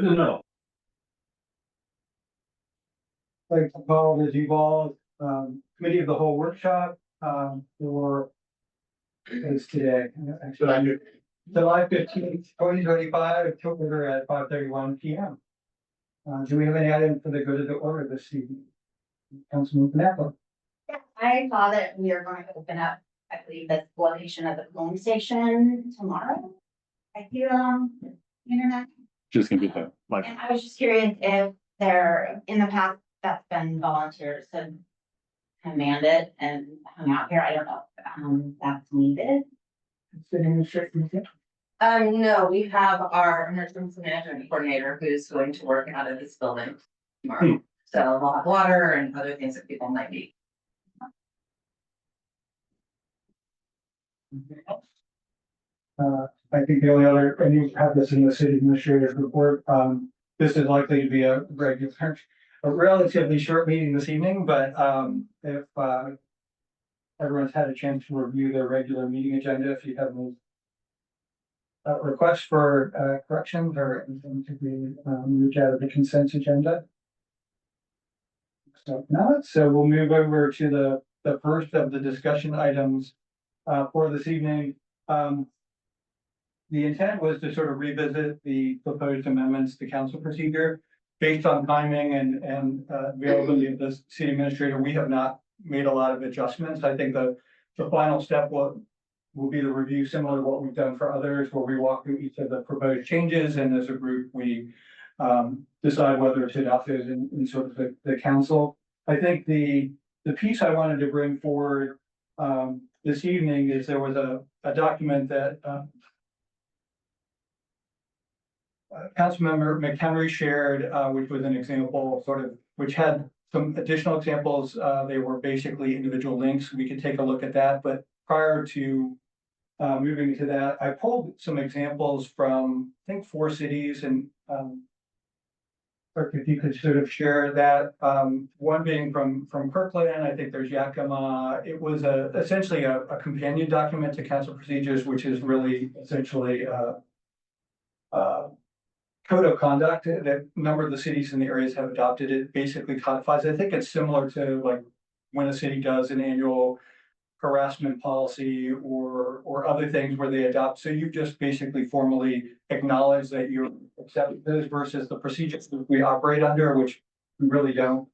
No. Like to call the Duval Committee of the Whole workshop for is today. Should I do? July 15th, 2025, to order at 5:31 p.m. Do we have any items for the good of the order this evening? Councilman Knappel. Yeah, I saw that we are going to open up, I believe, the location of the polling station tomorrow. I hear the internet. Just gonna be the, like, And I was just curious if there, in the past, that's been volunteers have command it and hung out here. I don't know if that's needed. No, we have our emergency management coordinator who's going to work out of this building tomorrow. So we'll have water and other things that people might need. I think the only other, and you have this in the city administrator's report, this is likely to be a regular, a relatively short meeting this evening, but if everyone's had a chance to review their regular meeting agenda, if you have any requests for corrections or anything to be moved out of the consent agenda. So not, so we'll move over to the first of the discussion items for this evening. The intent was to sort of revisit the proposed amendments to council procedure based on timing and availability of the city administrator. We have not made a lot of adjustments. I think the final step will be the review similar to what we've done for others, where we walk through each of the proposed changes, and as a group, we decide whether to adopt those in sort of the council. I think the piece I wanted to bring forward this evening is there was a document that Councilmember McHenry shared, which was an example of sort of, which had some additional examples. They were basically individual links. We could take a look at that, but prior to moving to that, I pulled some examples from, I think, 4 cities, and or if you could sort of share that, one being from Kirkland. I think there's Yakima. It was essentially a companion document to council procedures, which is really essentially code of conduct that a number of the cities in the areas have adopted. It basically codifies. I think it's similar to like when a city does an annual harassment policy or other things where they adopt. So you just basically formally acknowledge that you accept those versus the procedures that we operate under, which we really don't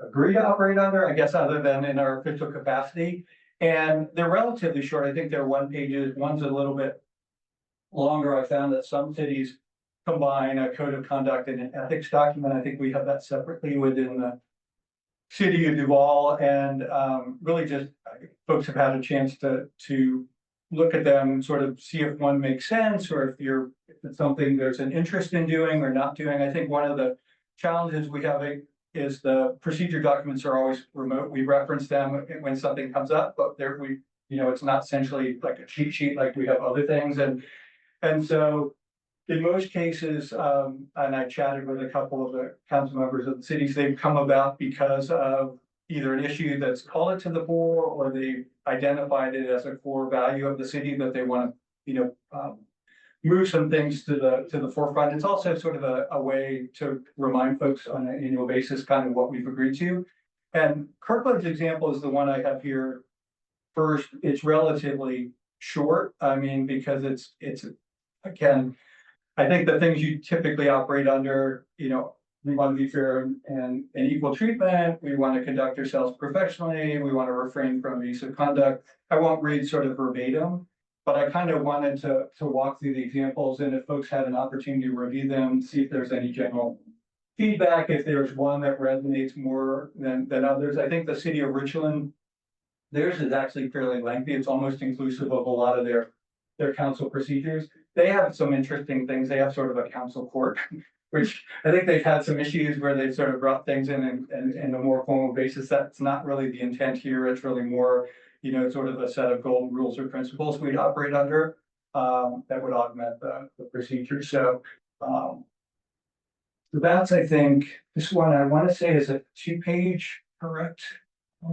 agree to operate under, I guess, other than in our official capacity. And they're relatively short. I think they're 1 page. One's a little bit longer. I found that some cities combine a code of conduct and an ethics document. I think we have that separately within the city of Duval, and really just folks have had a chance to look at them, sort of see if one makes sense, or if it's something there's an interest in doing or not doing. I think one of the challenges we have is the procedure documents are always remote. We reference them when something comes up, but it's not essentially like a cheat sheet like we have other things. And so in most cases, and I chatted with a couple of the council members of the cities, they've come about because of either an issue that's called it to the fore, or they identified it as a core value of the city that they want to, move some things to the forefront. It's also sort of a way to remind folks on an annual basis kind of what we've agreed to. And Kirkland's example is the one I have here first. It's relatively short. I mean, because it's again, I think the things you typically operate under, we want to be fair and equal treatment. We want to conduct ourselves professionally. We want to refrain from abusive conduct. I won't read sort of verbatim, but I kind of wanted to walk through the examples, and if folks had an opportunity to review them, see if there's any general feedback, if there's one that resonates more than others. I think the city of Richland, theirs is actually fairly lengthy. It's almost inclusive of a lot of their council procedures. They have some interesting things. They have sort of a council court, which I think they've had some issues where they've sort of brought things in a more formal basis. That's not really the intent here. It's really more, sort of a set of golden rules or principles we'd operate under that would augment the procedure. So that's, I think, this one I want to say is a 2-page, correct,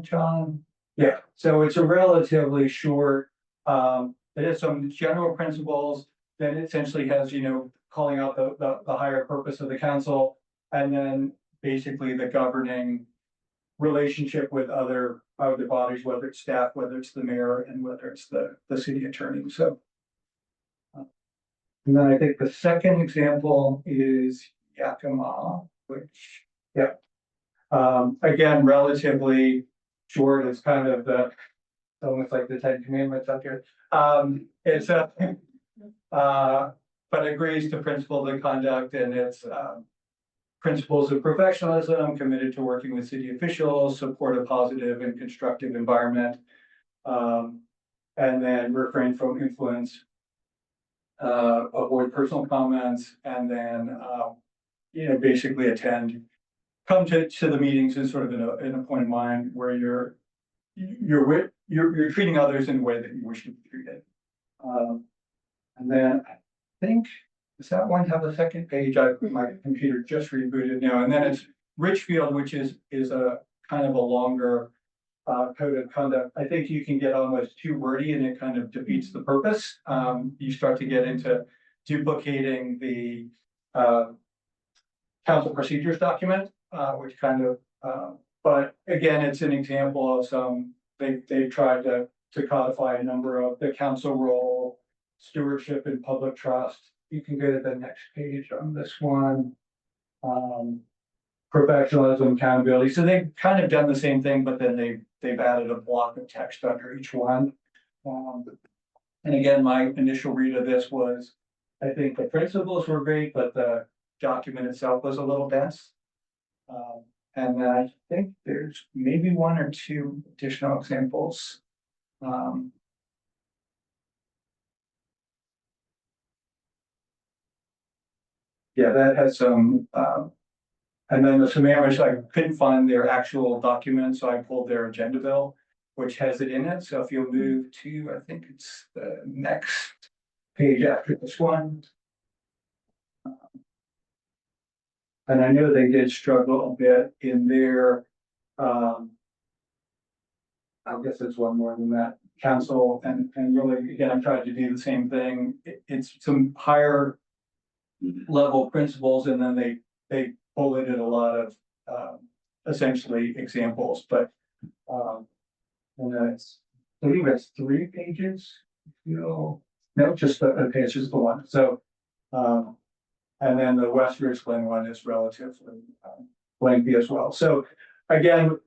John? Yeah. So it's a relatively short. It has some general principles. Then it essentially has, calling out the higher purpose of the council, and then basically the governing relationship with other bodies, whether it's staff, whether it's the mayor, and whether it's the city attorney, so. And then I think the second example is Yakima, which, yeah. Again, relatively short, it's kind of almost like the Ten Commandments up here. It's but agrees to principles of conduct and its principles of professionalism, committed to working with city officials, support a positive and constructive environment. And then refrain from influence, avoid personal comments, and then, basically come to the meetings in sort of in a point of mind where you're treating others in a way that you wish to be treated. And then I think, does that one have a second page? My computer just rebooted now, and then it's Richfield, which is a kind of a longer code of conduct. I think you can get almost too wordy and it kind of defeats the purpose. You start to get into duplicating the council procedures document, which kind of, but again, it's an example of they tried to codify a number of the council role, stewardship and public trust. You can go to the next page on this one. Professionalism, accountability. So they've kind of done the same thing, but then they've added a block of text under each one. And again, my initial read of this was, I think the principles were great, but the document itself was a little dense. And then I think there's maybe one or two additional examples. Yeah, that has some, and then the Samaras, I couldn't find their actual document, so I pulled their agenda bill, which has it in it. So if you'll move to, I think it's the next page after this one. And I know they did struggle a bit in their, I guess it's one more than that, council, and really, again, I'm trying to do the same thing. It's some higher level principles, and then they bulleted a lot of essentially examples, but and then I believe it's 3 pages. No, just okay, it's just the one. So and then the West Richland one is relatively lengthy as well. So again,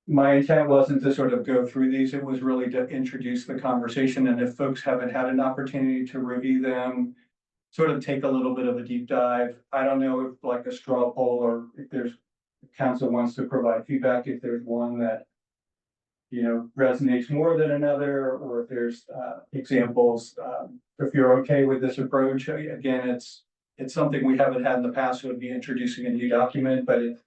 my intent wasn't to sort of go through these, it was really to introduce the conversation, and if folks haven't had an opportunity to review them, sort of take a little bit of a deep dive. I don't know if like a straw poll, or if there's council wants to provide feedback, if there's one that resonates more than another, or if there's examples. If you're okay with this approach, again, it's something we haven't had in the past, so it'd be introducing a new document, but it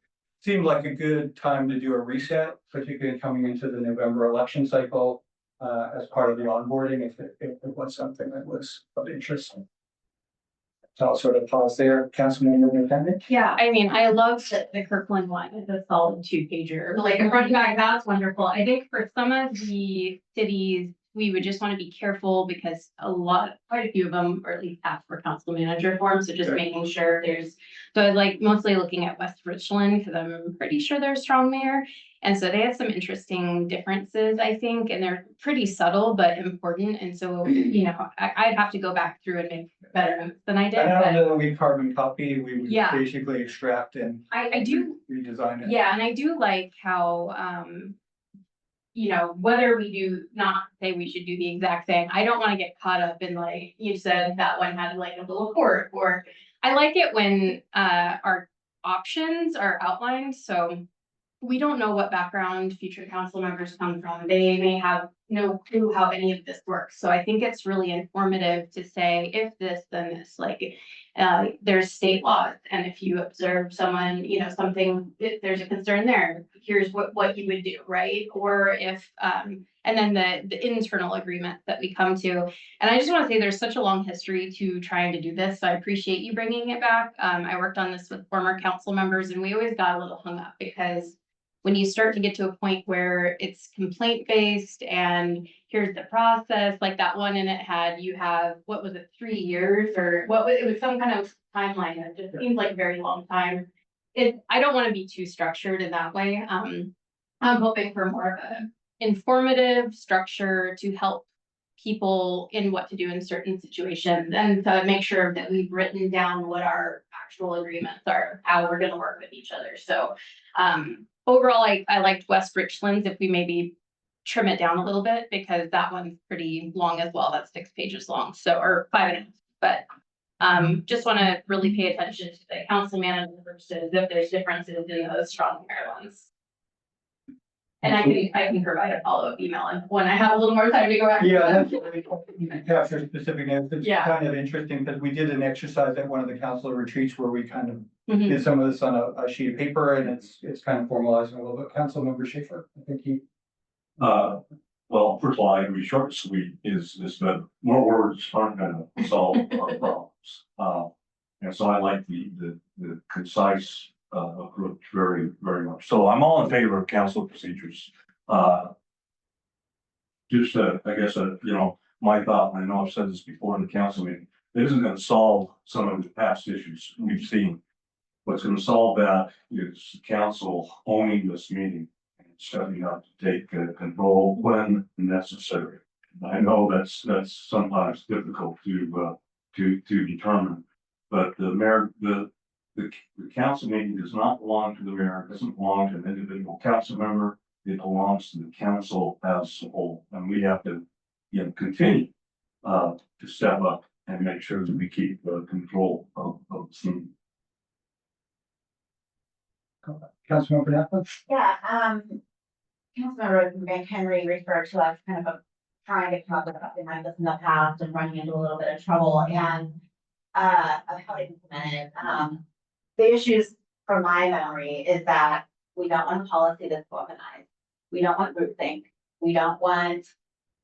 seemed like a good time to do a reset, particularly coming into the November election cycle as part of the onboarding, if it was something that was of interest. So I'll sort of pause there. Councilmember Independent. Yeah, I mean, I love the Kirkland one, it's a solid 2-pager, like a front and back, that's wonderful. I think for some of the cities, we would just want to be careful because quite a few of them, or at least ask for council manager forms, so just making sure so I like mostly looking at West Richland, because I'm pretty sure they're a strong mayor. And so they have some interesting differences, I think, and they're pretty subtle but important. And so, I'd have to go back through and make better notes than I did. I don't know that we carbon copy, we would Yeah. basically extract and I do redesign it. Yeah, and I do like how, whether we do not say we should do the exact same, I don't want to get caught up in like, you said that one had like a little report, or I like it when our options are outlined. So we don't know what background future council members come from. They may have no clue how any of this works. So I think it's really informative to say, if this, then this, like, there's state laws. And if you observe someone, something, if there's a concern there, here's what you would do, right? Or if, and then the internal agreement that we come to. And I just want to say there's such a long history to trying to do this. So I appreciate you bringing it back. I worked on this with former council members, and we always got a little hung up because when you start to get to a point where it's complaint based and here's the process, like that one, and you have, what was it, 3 years or it was some kind of timeline that just seems like a very long time. I don't want to be too structured in that way. I'm hoping for more of a informative structure to help people in what to do in certain situations and to make sure that we've written down what our actual agreements are, how we're gonna work with each other. So overall, I liked West Richlands if we maybe trim it down a little bit because that one's pretty long as well. That's 6 pages long, so, or 5.5, but just want to really pay attention to the council manager versus if there's differences in those strong ones. And I can provide a follow-up email and when I have a little more time to go back. Yeah, that's you can capture specific names. It's Yeah. kind of interesting because we did an exercise at one of the council retreats where we kind of Mhm. did some of this on a sheet of paper and it's kind of formalizing a little bit. Councilmember Schaefer, I think he. Well, first of all, I agree, short and sweet is that more words aren't gonna solve our problems. And so I like the concise approach very, very much. So I'm all in favor of council procedures. Just I guess, my thought, and I know I've said this before in the council meeting, it isn't gonna solve some of the past issues we've seen. What's gonna solve that is council owning this meeting and stepping up to take control when necessary. I know that's sometimes difficult to determine, but the mayor, the council meeting does not belong to the mayor, it doesn't belong to an individual council member. It belongs to the council as a whole, and we have to, continue to step up and make sure that we keep control of the scene. Councilmember Napoli? Yeah, Councilmember McHenry referred to us kind of trying to come up with something like this in the past and running into a little bit of trouble and of how to implement it. The issues from my memory is that we don't want a policy that's weaponized. We don't want groupthink. We don't want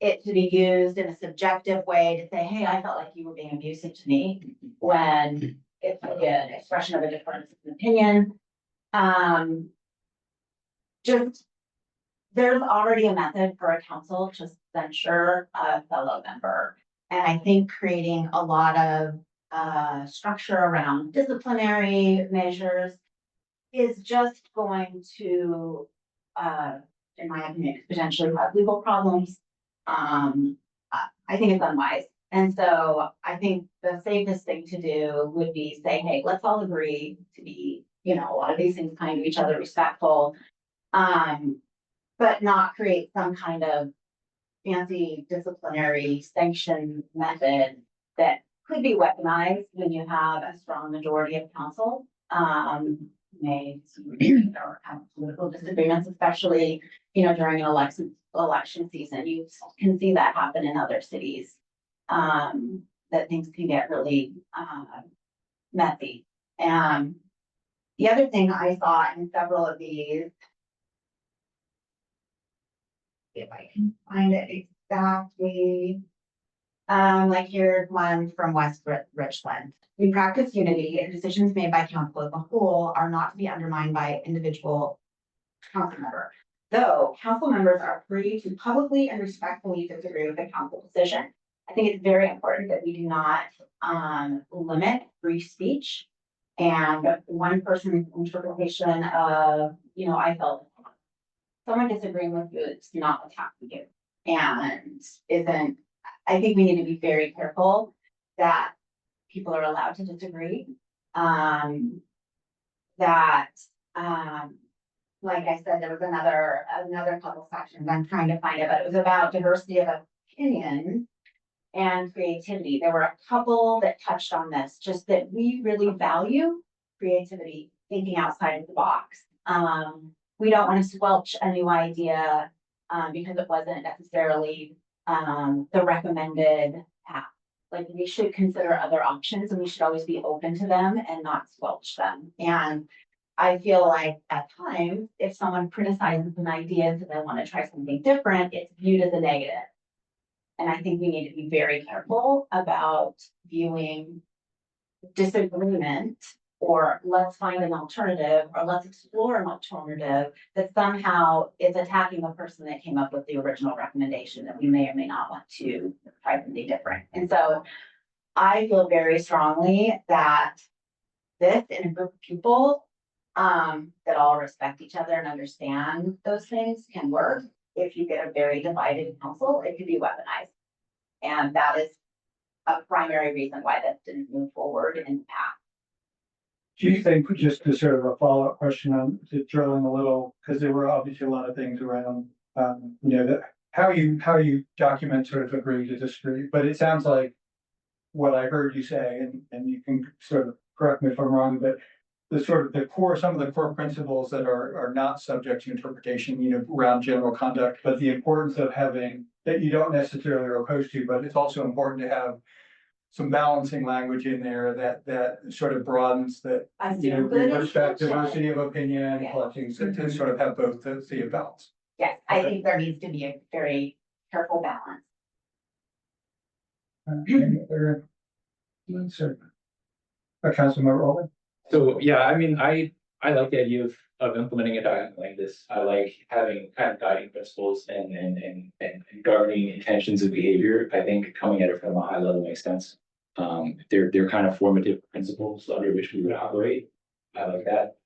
it to be used in a subjective way to say, hey, I felt like you were being abusive to me when it's like an expression of a difference in opinion. Just there's already a method for a council to censure a fellow member. And I think creating a lot of structure around disciplinary measures is just going to, in my opinion, potentially have legal problems. I think it's unwise. And so I think the safest thing to do would be say, hey, let's all agree to be, a lot of these things kind of each other, respectful, but not create some kind of fancy disciplinary sanction method that could be weaponized when you have a strong majority of council. May or have political disagreements, especially, during an election season. You can see that happen in other cities. That things can get really messy. And the other thing I saw in several of these, if I can find it exactly. Like here's one from West Richland. We practice unity and decisions made by council as a whole are not to be undermined by individual council member. Though council members are free to publicly and respectfully disagree with the council decision. I think it's very important that we do not limit free speech. And one person's interpretation of, I felt someone disagreeing with you, it's not attacking you. And I think we need to be very careful that people are allowed to disagree. Like I said, there was another couple sections, I'm trying to find it, but it was about diversity of opinion and creativity. There were a couple that touched on this, just that we really value creativity, thinking outside of the box. We don't want to squelch a new idea because it wasn't necessarily the recommended path. Like we should consider other options and we should always be open to them and not squelch them. And I feel like at times, if someone criticizes an idea and they want to try something different, it's viewed as a negative. And I think we need to be very careful about viewing disagreement or let's find an alternative, or let's explore an alternative that somehow is attacking the person that came up with the original recommendation that we may or may not want to try something different. And so I feel very strongly that this in a group of people that all respect each other and understand those things can work. If you get a very divided council, it could be weaponized. And that is a primary reason why this didn't move forward in the past. Do you think, just to sort of a follow-up question on, to drill in a little, because there were obviously a lot of things around, how you document sort of agree to disagree, but it sounds like what I heard you say, and you can sort of correct me if I'm wrong, but some of the core principles that are not subject to interpretation, around general conduct, but the importance of having, that you don't necessarily are opposed to, but it's also important to have some balancing language in there that sort of broadens that, I see we good respect intention. diversity of opinion, Yeah. collecting, to sort of have both the see a balance. Yes, I think there needs to be a very careful balance. Councilmember Rowland? So, yeah, I mean, I like the idea of implementing a document like this. I like having kind of guiding principles and governing intentions of behavior. I think coming at it from a high level makes sense. They're kind of formative principles under which we would operate. I like that.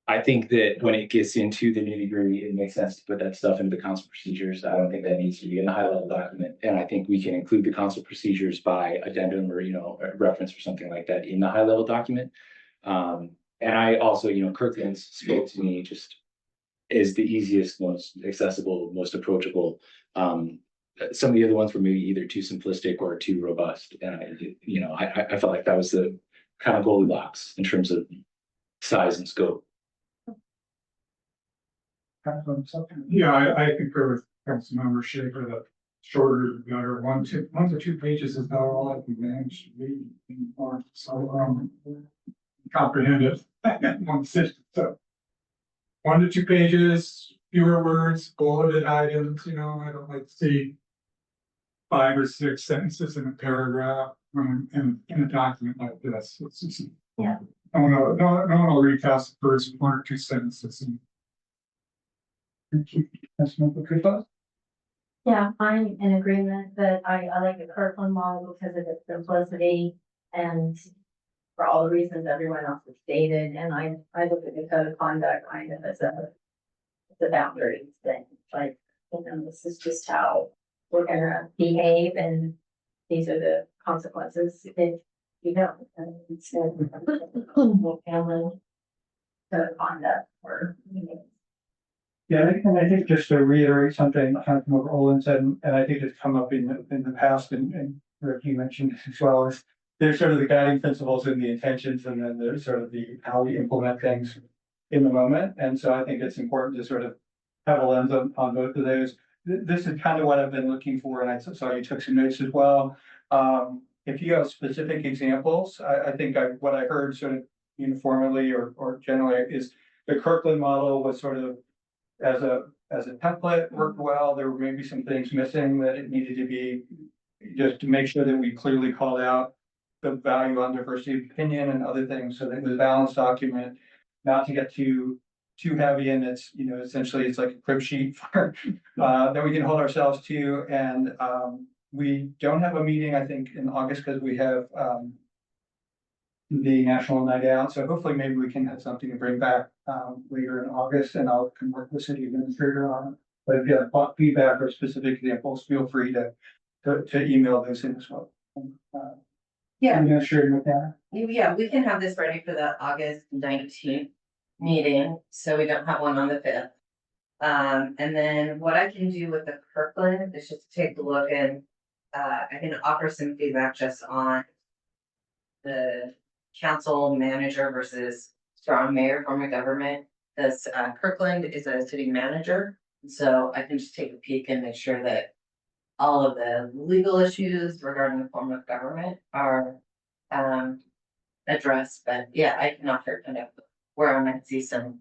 I think that when it gets into the nitty gritty, it makes sense to put that stuff into the council procedures. I don't think that needs to be in the high level document. And I think we can include the council procedures by addendum or, a reference or something like that in the high level document. And I also, Kirkland's spoke to me just is the easiest, most accessible, most approachable. Some of the other ones were maybe either too simplistic or too robust. And I felt like that was the kind of Goldilocks in terms of size and scope. Yeah, I concur with Councilmember Schaefer that shorter is better. One to two pages is not all I can manage to read anymore. So, comprehend it in one sitting. So 1 to 2 pages, fewer words, bulleted items, I don't like to see 5 or 6 sentences in a paragraph in a document like this. It's just, Yeah. No one will recast the first 1 or 2 sentences. Councilmember Kupa? Yeah, I'm in agreement that I like the Kirkland model because of its simplicity and for all the reasons everyone else has stated. And I look at the code of conduct kind of as a boundaries thing. Like, this is just how we're gonna behave and these are the consequences if you don't. And it's family code of conduct or, Yeah, and I think just to reiterate something Councilmember Rowland said, and I think it's come up in the past and Rick, you mentioned this as well, is there's sort of the guiding principles and the intentions, and then there's sort of the how we implement things in the moment. And so I think it's important to sort of have a lens on both of those. This is kind of what I've been looking for, and I saw you took some notes as well. If you have specific examples, I think what I heard sort of uniformly or generally is the Kirkland model was sort of as a template worked well. There were maybe some things missing that it needed to be just to make sure that we clearly called out the value on diversity of opinion and other things, so that it was a balanced document, not to get too heavy. And it's, essentially it's like a crib sheet for, that we can hold ourselves to. And we don't have a meeting, I think, in August because we have the National Night Out. So hopefully maybe we can have something to bring back later in August, and I can work with city administrator on it. But if you have feedback or specific examples, feel free to email those in as well. Yeah. Administrator McNair. Yeah, we can have this ready for the August 19th meeting, so we don't have one on the 5th. And then what I can do with the Kirkland is just take a look and I can offer some feedback just on the council manager versus strong mayor form of government. This Kirkland is a city manager, so I can just take a peek and make sure that all of the legal issues regarding the form of government are addressed. But yeah, I can offer kind of where I might see some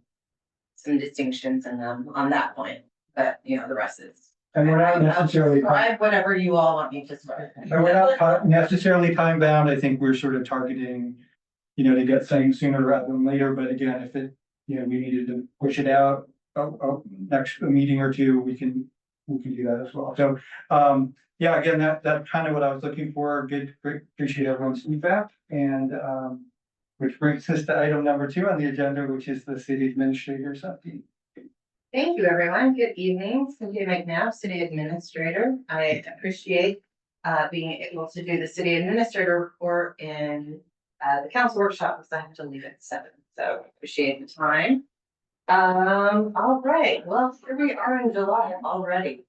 distinctions in them on that point. But the rest is. And we're not necessarily, Describe whatever you all want me to describe. and we're not necessarily time bound. I think we're sort of targeting, to get things sooner rather than later, but again, if it, we needed to push it out, next meeting or two, we can do that as well. So, yeah, again, that's kind of what I was looking for. Good, great, appreciate everyone's feedback. And, which brings us to item number 2 on the agenda, which is the city administrator's update. Thank you, everyone. Good evening. Cynthia McNabb, City Administrator. I appreciate being able to do the city administrator report in the council workshop because I have to leave at 7. So appreciate the time. All right. Well, here we are in July already.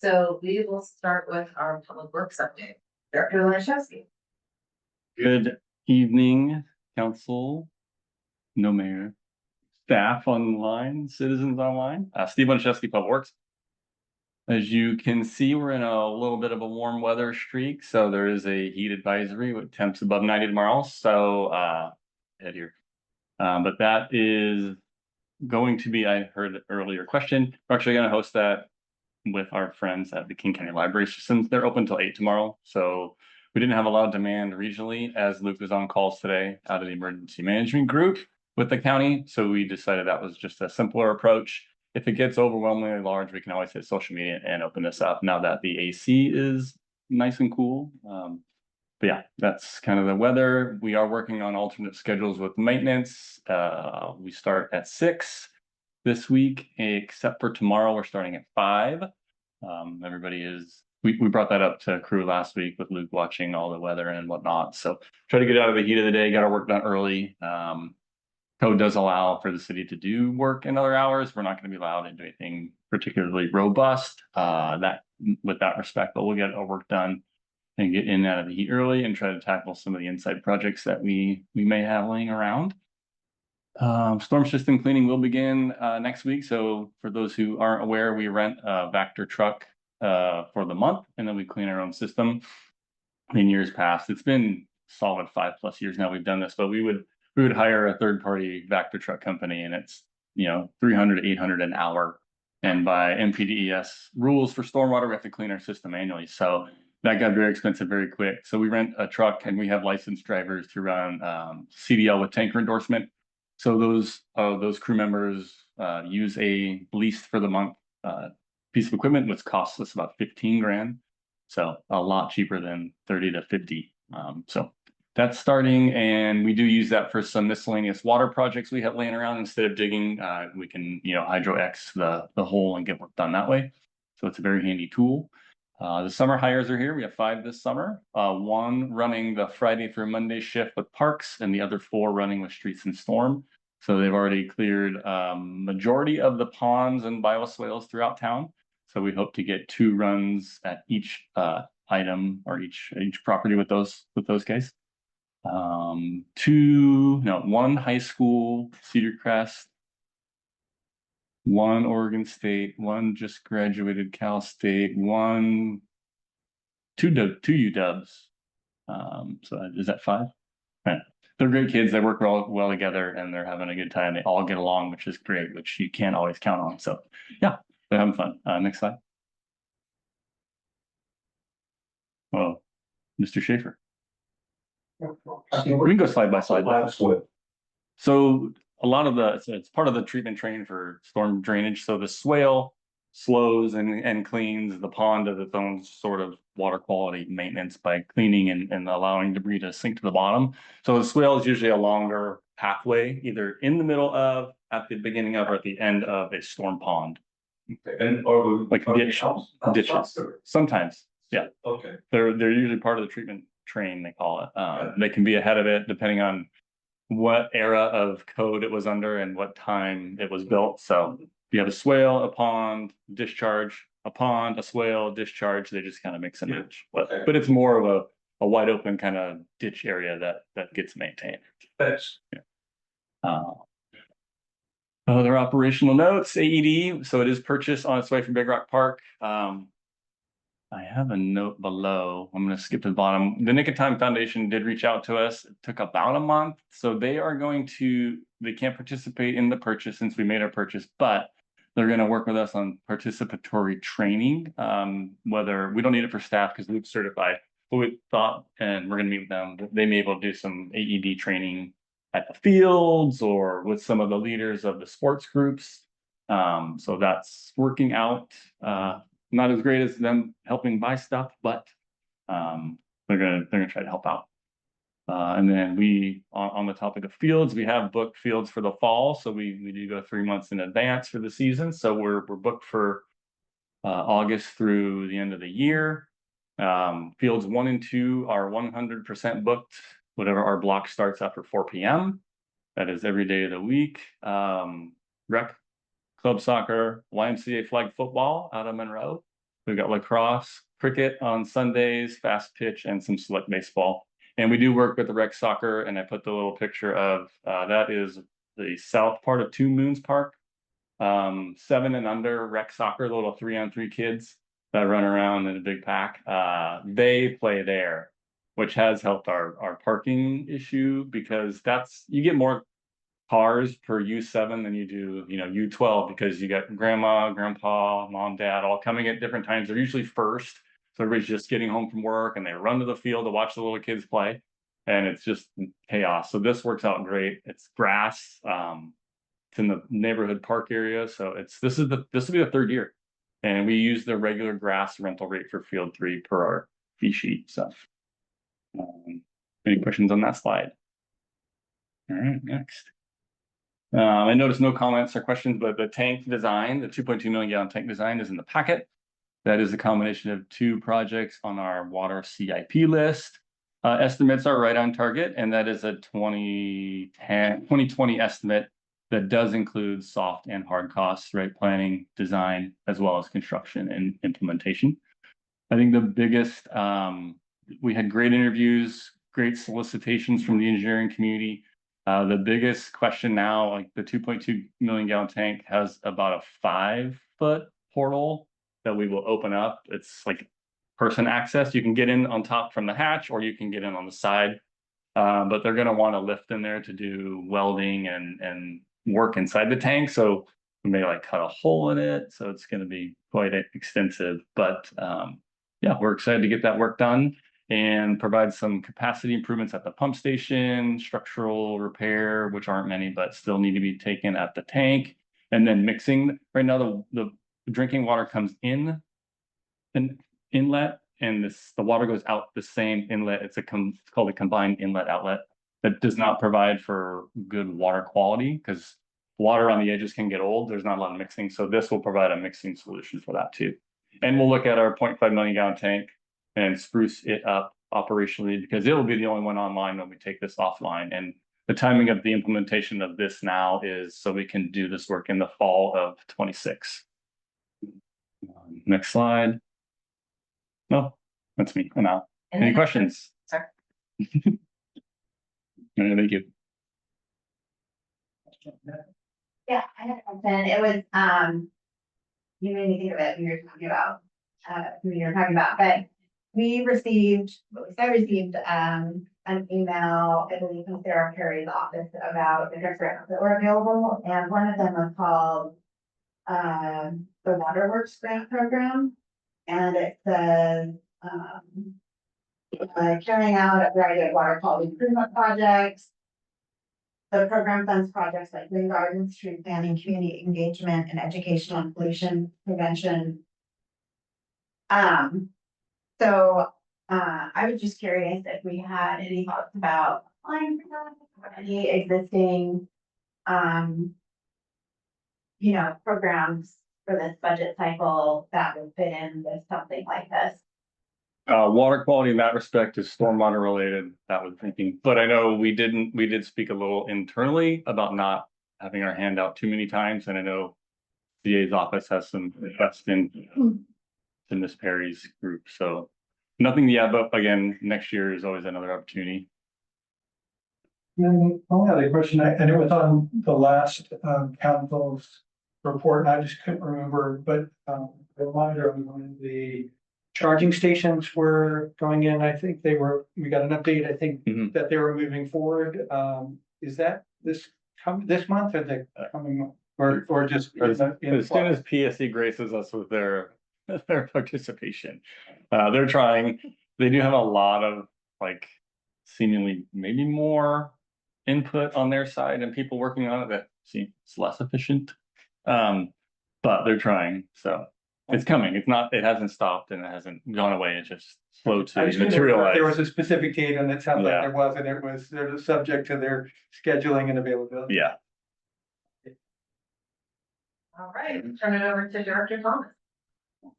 So we will start with our public works update. Director Lashewski. Good evening, council, no mayor, staff online, citizens online, Steve Bonachevsky, Public Works. As you can see, we're in a little bit of a warm weather streak, so there is a heat advisory with temps above 90 tomorrow, so head here. But that is going to be, I heard the earlier question, we're actually going to host that with our friends at the King County Library Systems. They're open till 8 tomorrow, so we didn't have a lot of demand regionally as Luke was on calls today out of the emergency management group with the county. So we decided that was just a simpler approach. If it gets overwhelmingly large, we can always hit social media and open this up now that the AC is nice and cool. But yeah, that's kind of the weather. We are working on alternate schedules with maintenance. We start at 6 this week, except for tomorrow, we're starting at 5. Everybody is, we brought that up to crew last week with Luke watching all the weather and whatnot. So try to get out of the heat of the day, got our work done early. Code does allow for the city to do work in other hours. We're not going to be allowed to do anything particularly robust with that respect, but we'll get our work done and get in and out of the heat early and try to tackle some of the inside projects that we may have laying around. Storm system cleaning will begin next week. So for those who aren't aware, we rent a Vector truck for the month, and then we clean our own system. In years past, it's been solid 5+ years now we've done this, but we would hire a third-party Vector truck company, and it's $300 to $800 an hour. And by NPDES rules for stormwater, we have to clean our system annually. So that got very expensive very quick. So we rent a truck, and we have licensed drivers to run CDL with tanker endorsement. So those crew members use a leased for the month piece of equipment, which costs us about 15 grand. So a lot cheaper than 30 to 50. So that's starting, and we do use that for some miscellaneous water projects we have laying around. Instead of digging, we can Hydro X the hole and get work done that way. So it's a very handy tool. The summer hires are here. We have 5 this summer. 1 running the Friday through Monday shift with parks, and the other 4 running with streets and storm. So they've already cleared majority of the ponds and bioswales throughout town. So we hope to get 2 runs at each item or each property with those guys. 1 high school, Cedar Crest, 1 Oregon State, 1 just graduated Cal State, 2 UWs. So is that 5? Right. They're great kids. They work well together, and they're having a good time. They all get along, which is great, which you can't always count on. So yeah, they're having fun. Next slide. Oh, Mr. Schaefer. We can go slide by slide. So a lot of it's part of the treatment train for storm drainage. So the swale slows and cleans the pond of its own sort of water quality maintenance by cleaning and allowing debris to sink to the bottom. So the swale is usually a longer pathway, either in the middle of, at the beginning of, or at the end of a storm pond. Okay. And or Like ditches. Sometimes, yeah. Okay. They're usually part of the treatment train, they call it. They can be ahead of it depending on what era of code it was under and what time it was built. So you have a swale, a pond, discharge, a pond, a swale, discharge. They just kind of mix and match. But it's more of a wide open kind of ditch area that gets maintained. Thanks. Yeah. Other operational notes, AED. So it is purchased on its way from Big Rock Park. I have a note below. I'm going to skip to the bottom. The Nick of Time Foundation did reach out to us. It took about a month. So they can't participate in the purchase since we made our purchase, but they're going to work with us on participatory training. Whether we don't need it for staff because Luke's certified, but we thought, and we're going to meet with them, they may be able to do some AED training at the fields or with some of the leaders of the sports groups. So that's working out. Not as great as them helping buy stuff, but they're gonna try to help out. And then we, on the topic of fields, we have booked fields for the fall. So we do go 3 months in advance for the season. So we're booked for August through the end of the year. Fields 1 and 2 are 100% booked, whatever our block starts after 4 p.m. That is every day of the week. Rec, club soccer, YMCA flag football out of Monroe. We've got lacrosse, cricket on Sundays, fast pitch, and some select baseball. And we do work with the rec soccer, and I put the little picture of that is the south part of Two Moons Park. 7 and under rec soccer, little 3-on-3 kids that run around in a big pack. They play there, which has helped our parking issue, because you get more cars per U7 than you do, U12, because you got grandma, grandpa, mom, dad, all coming at different times. They're usually first. So everybody's just getting home from work and they run to the field to watch the little kids play. And it's just chaos. So this works out great. It's grass. It's in the neighborhood park area. So this will be the 3rd year. And we use the regular grass rental rate for field 3 per our fee sheet. So any questions on that slide? All right, next. I noticed no comments or questions, but the tank design, the 2.2 million gallon tank design is in the packet. That is a combination of 2 projects on our water CIP list. Estimates are right on target, and that is a 2020 estimate that does include soft and hard costs, right? Planning, design, as well as construction and implementation. I think the biggest, we had great interviews, great solicitations from the engineering community. The biggest question now, like the 2.2 million gallon tank has about a 5-foot portal that we will open up. It's like person access. You can get in on top from the hatch, or you can get in on the side. But they're going to want to lift in there to do welding and work inside the tank. So we may like cut a hole in it. So it's going to be quite extensive. But yeah, we're excited to get that work done and provide some capacity improvements at the pump station, structural repair, which aren't many, but still need to be taken at the tank. And then mixing. Right now, the drinking water comes in an inlet, and the water goes out the same inlet. It's called a combined inlet outlet that does not provide for good water quality, because water on the edges can get old. There's not a lot of mixing. So this will provide a mixing solution for that too. And we'll look at our 0.5 million gallon tank and spruce it up operationally, because it will be the only one online when we take this offline. And the timing of the implementation of this now is so we can do this work in the fall of 26. Next slide. No, that's me. I'm out. Any questions? Sorry. Thank you. Yeah, I had a question. It was, you made me think of it when you were talking about, but I received, an email, I believe, from Sarah Perry's office about the grants that were available, and one of them was called the Waterworks Grant Program. And it says, carrying out a variety of water quality improvement projects. The program funds projects like green gardens, tree planting, community engagement, and educational and pollution prevention. So I was just curious if we had any thoughts about applying for that, or any existing, programs for this budget cycle that would fit in with something like this. Water quality in that respect is stormwater related, that was thinking, but I know we did speak a little internally about not having our hand out too many times. And I know DA's office has some requests in Miss Perry's group. So nothing yet, but again, next year is always another opportunity. And I had a question, and it was on the last council's report, and I just couldn't remember, but a reminder of when the charging stations were going in. I think we got an update, I think, that they were moving forward. Is that this month, or the coming month, or just? As soon as PSC graces us with their participation, they're trying. They do have a lot of, like, seemingly maybe more input on their side and people working on it that seems less efficient. But they're trying, so it's coming. It's not, it hasn't stopped and it hasn't gone away. It's just slow to I just knew there was materialize. a specific date and it sounds like Yeah. there was, and it was, there's a subject to their scheduling and availability. Yeah. All right, turn it over to Director Thomas.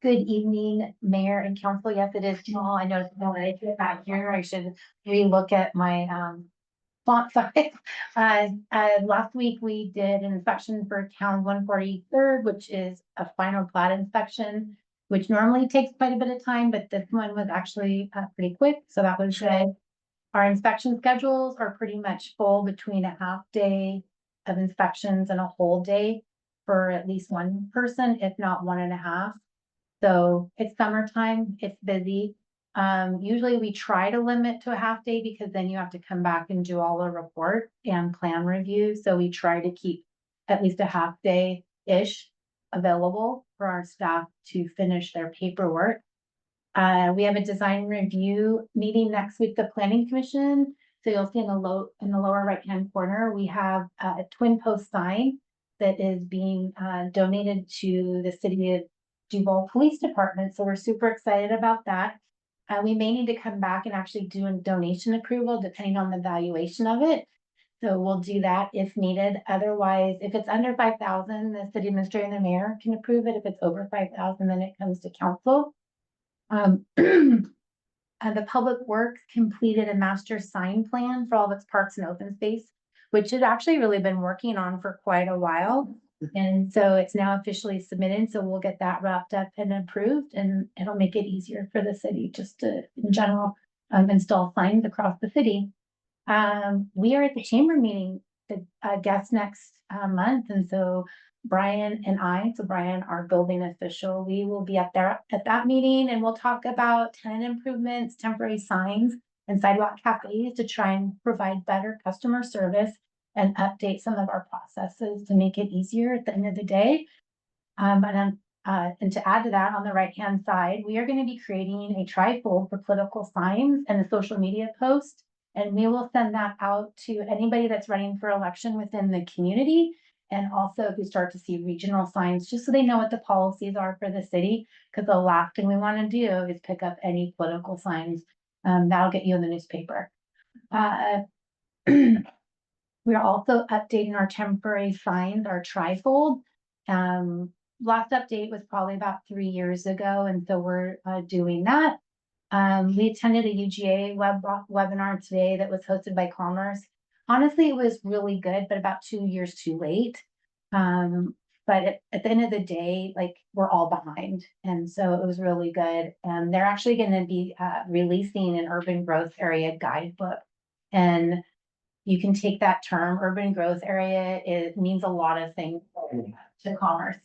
Good evening, Mayor and Council. Yes, it is small. I know when I get back here, I should relook at my font size. Last week we did an inspection for town 143rd, which is a final plat inspection, which normally takes quite a bit of time, but this one was actually pretty quick, so that was good. Our inspection schedules are pretty much full between a half day of inspections and a whole day for at least one person, if not 1.5. So it's summertime, it's busy. Usually we try to limit to a half day because then you have to come back and do all the report and plan review. So we try to keep at least a half day-ish available for our staff to finish their paperwork. We have a design review meeting next week, the planning commission. So you'll see in the lower right-hand corner, we have a twin post sign that is being donated to the city of Duval Police Department. So we're super excited about that. We may need to come back and actually do a donation approval depending on the valuation of it. So we'll do that if needed. Otherwise, if it's under 5,000, the city administrator and the mayor can approve it. If it's over 5,000, then it comes to council. The Public Works completed a master sign plan for all of its parks and open space, which it actually really been working on for quite a while. And so it's now officially submitted, so we'll get that wrapped up and approved, and it'll make it easier for the city just to, in general, install signs across the city. We are at the chamber meeting, the guest next month, and so Brian and I, so Brian, our building official, we will be up there at that meeting, and we'll talk about tenant improvements, temporary signs, and sidewalk cafes to try and provide better customer service and update some of our processes to make it easier at the end of the day. And to add to that, on the right-hand side, we are going to be creating a trifold for political signs and a social media post. And we will send that out to anybody that's running for election within the community. And also if we start to see regional signs, just so they know what the policies are for the city, because the last thing we want to do is pick up any political signs. That'll get you in the newspaper. We're also updating our temporary signs, our trifold. Last update was probably about 3 years ago, and so we're doing that. We attended a UGA webinar today that was hosted by Commerce. Honestly, it was really good, but about 2 years too late. But at the end of the day, like, we're all behind, and so it was really good. And they're actually going to be releasing an urban growth area guidebook, and you can take that term, urban growth area. It means a lot of things to Commerce.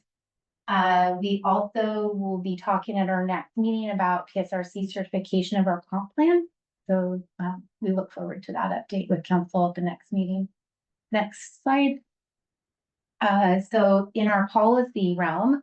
We also will be talking at our next meeting about PSRC certification of our comp plan. So we look forward to that update with council at the next meeting. Next slide. So in our policy realm,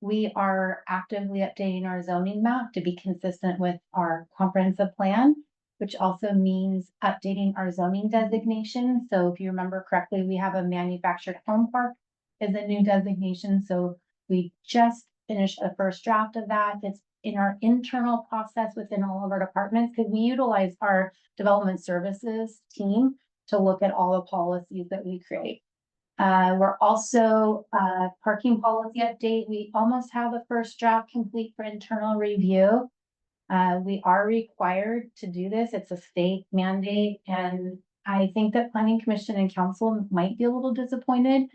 we are actively updating our zoning map to be consistent with our comprehensive plan, which also means updating our zoning designation. So if you remember correctly, we have a manufactured home park as a new designation. So we just finished a first draft of that. It's in our internal process within all of our departments, because we utilize our development services team to look at all the policies that we create. We're also parking policy update. We almost have a first draft complete for internal review. We are required to do this. It's a state mandate, and I think that planning commission and council might be a little disappointed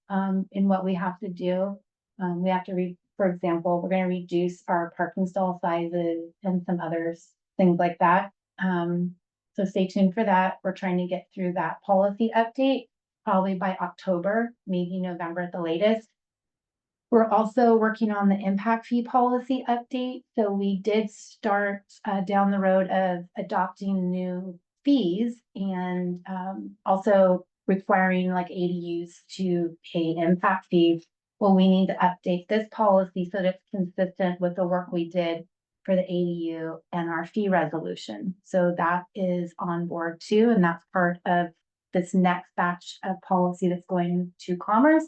in what we have to do. We have to for example, we're going to reduce our parking stall sizes and some others, things like that. So stay tuned for that. We're trying to get through that policy update probably by October, maybe November at the latest. We're also working on the impact fee policy update. So we did start down the road of adopting new fees and also requiring like ADUs to pay impact fees. Well, we need to update this policy so that it's consistent with the work we did for the ADU and our fee resolution. So that is on board too, and that's part of this next batch of policy that's going to Commerce.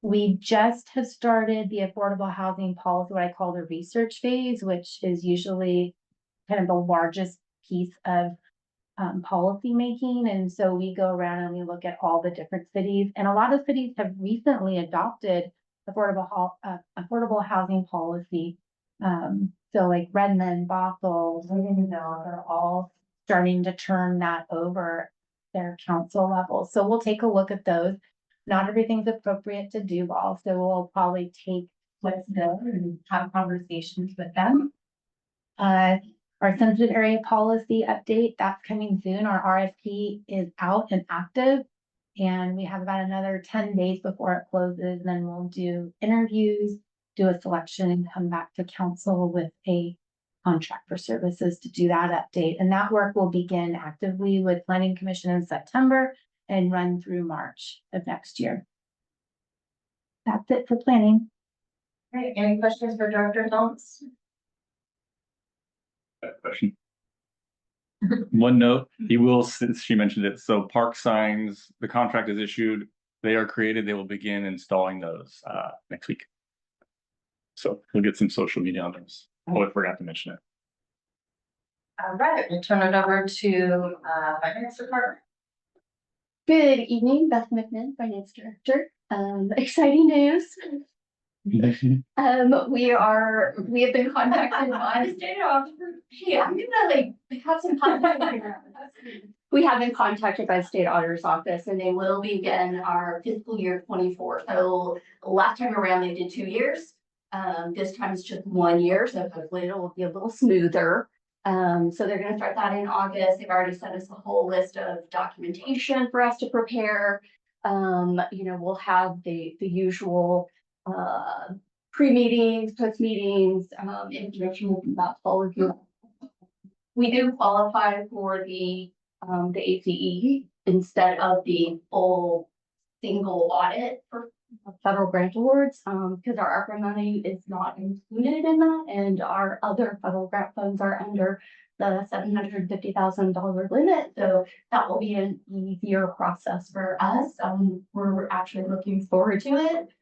We just have started the affordable housing policy, what I call the research phase, which is usually kind of the largest piece of policy making. And so we go around and we look at all the different cities, and a lot of cities have recently adopted affordable housing policy. So like Redmond, Bothell, Williamsville, they're all starting to turn that over their council level. So we'll take a look at those. Not everything's appropriate to Duval, so we'll probably take what's there and have conversations with them. Our sensitive area policy update, that's coming soon. Our RFP is out and active. And we have about another 10 days before it closes. Then we'll do interviews, do a selection, and come back to council with a contract for services to do that update. And that work will begin actively with Planning Commission in September and run through March of next year. That's it for planning. All right, any questions for Dr. Thomas? Question. One note, he will, since she mentioned it, so park signs, the contract is issued, they are created, they will begin installing those next week. So we'll get some social media on those. Oh, I forgot to mention it. All right, we'll turn it over to Finance Department. Good evening, Beth McMinn, Finance Director. Exciting news. We have been contacted by the state auditor. Hey, I'm gonna have some contact. We have been contacted by the state auditor's office, and they will begin our fiscal year 24. So last time around they did 2 years. This time it's just 1 year, so hopefully it'll be a little smoother. So they're gonna start that in August. They've already sent us a whole list of documentation for us to prepare. We'll have the usual pre-meetings, post-meetings, information about all of you. We do qualify for the ACE instead of the full single audit for federal grant awards, because our ARPA money is not included in that, and our other federal grant funds are under the $750,000 limit. So that will be an easier process for us. We're actually looking forward to it.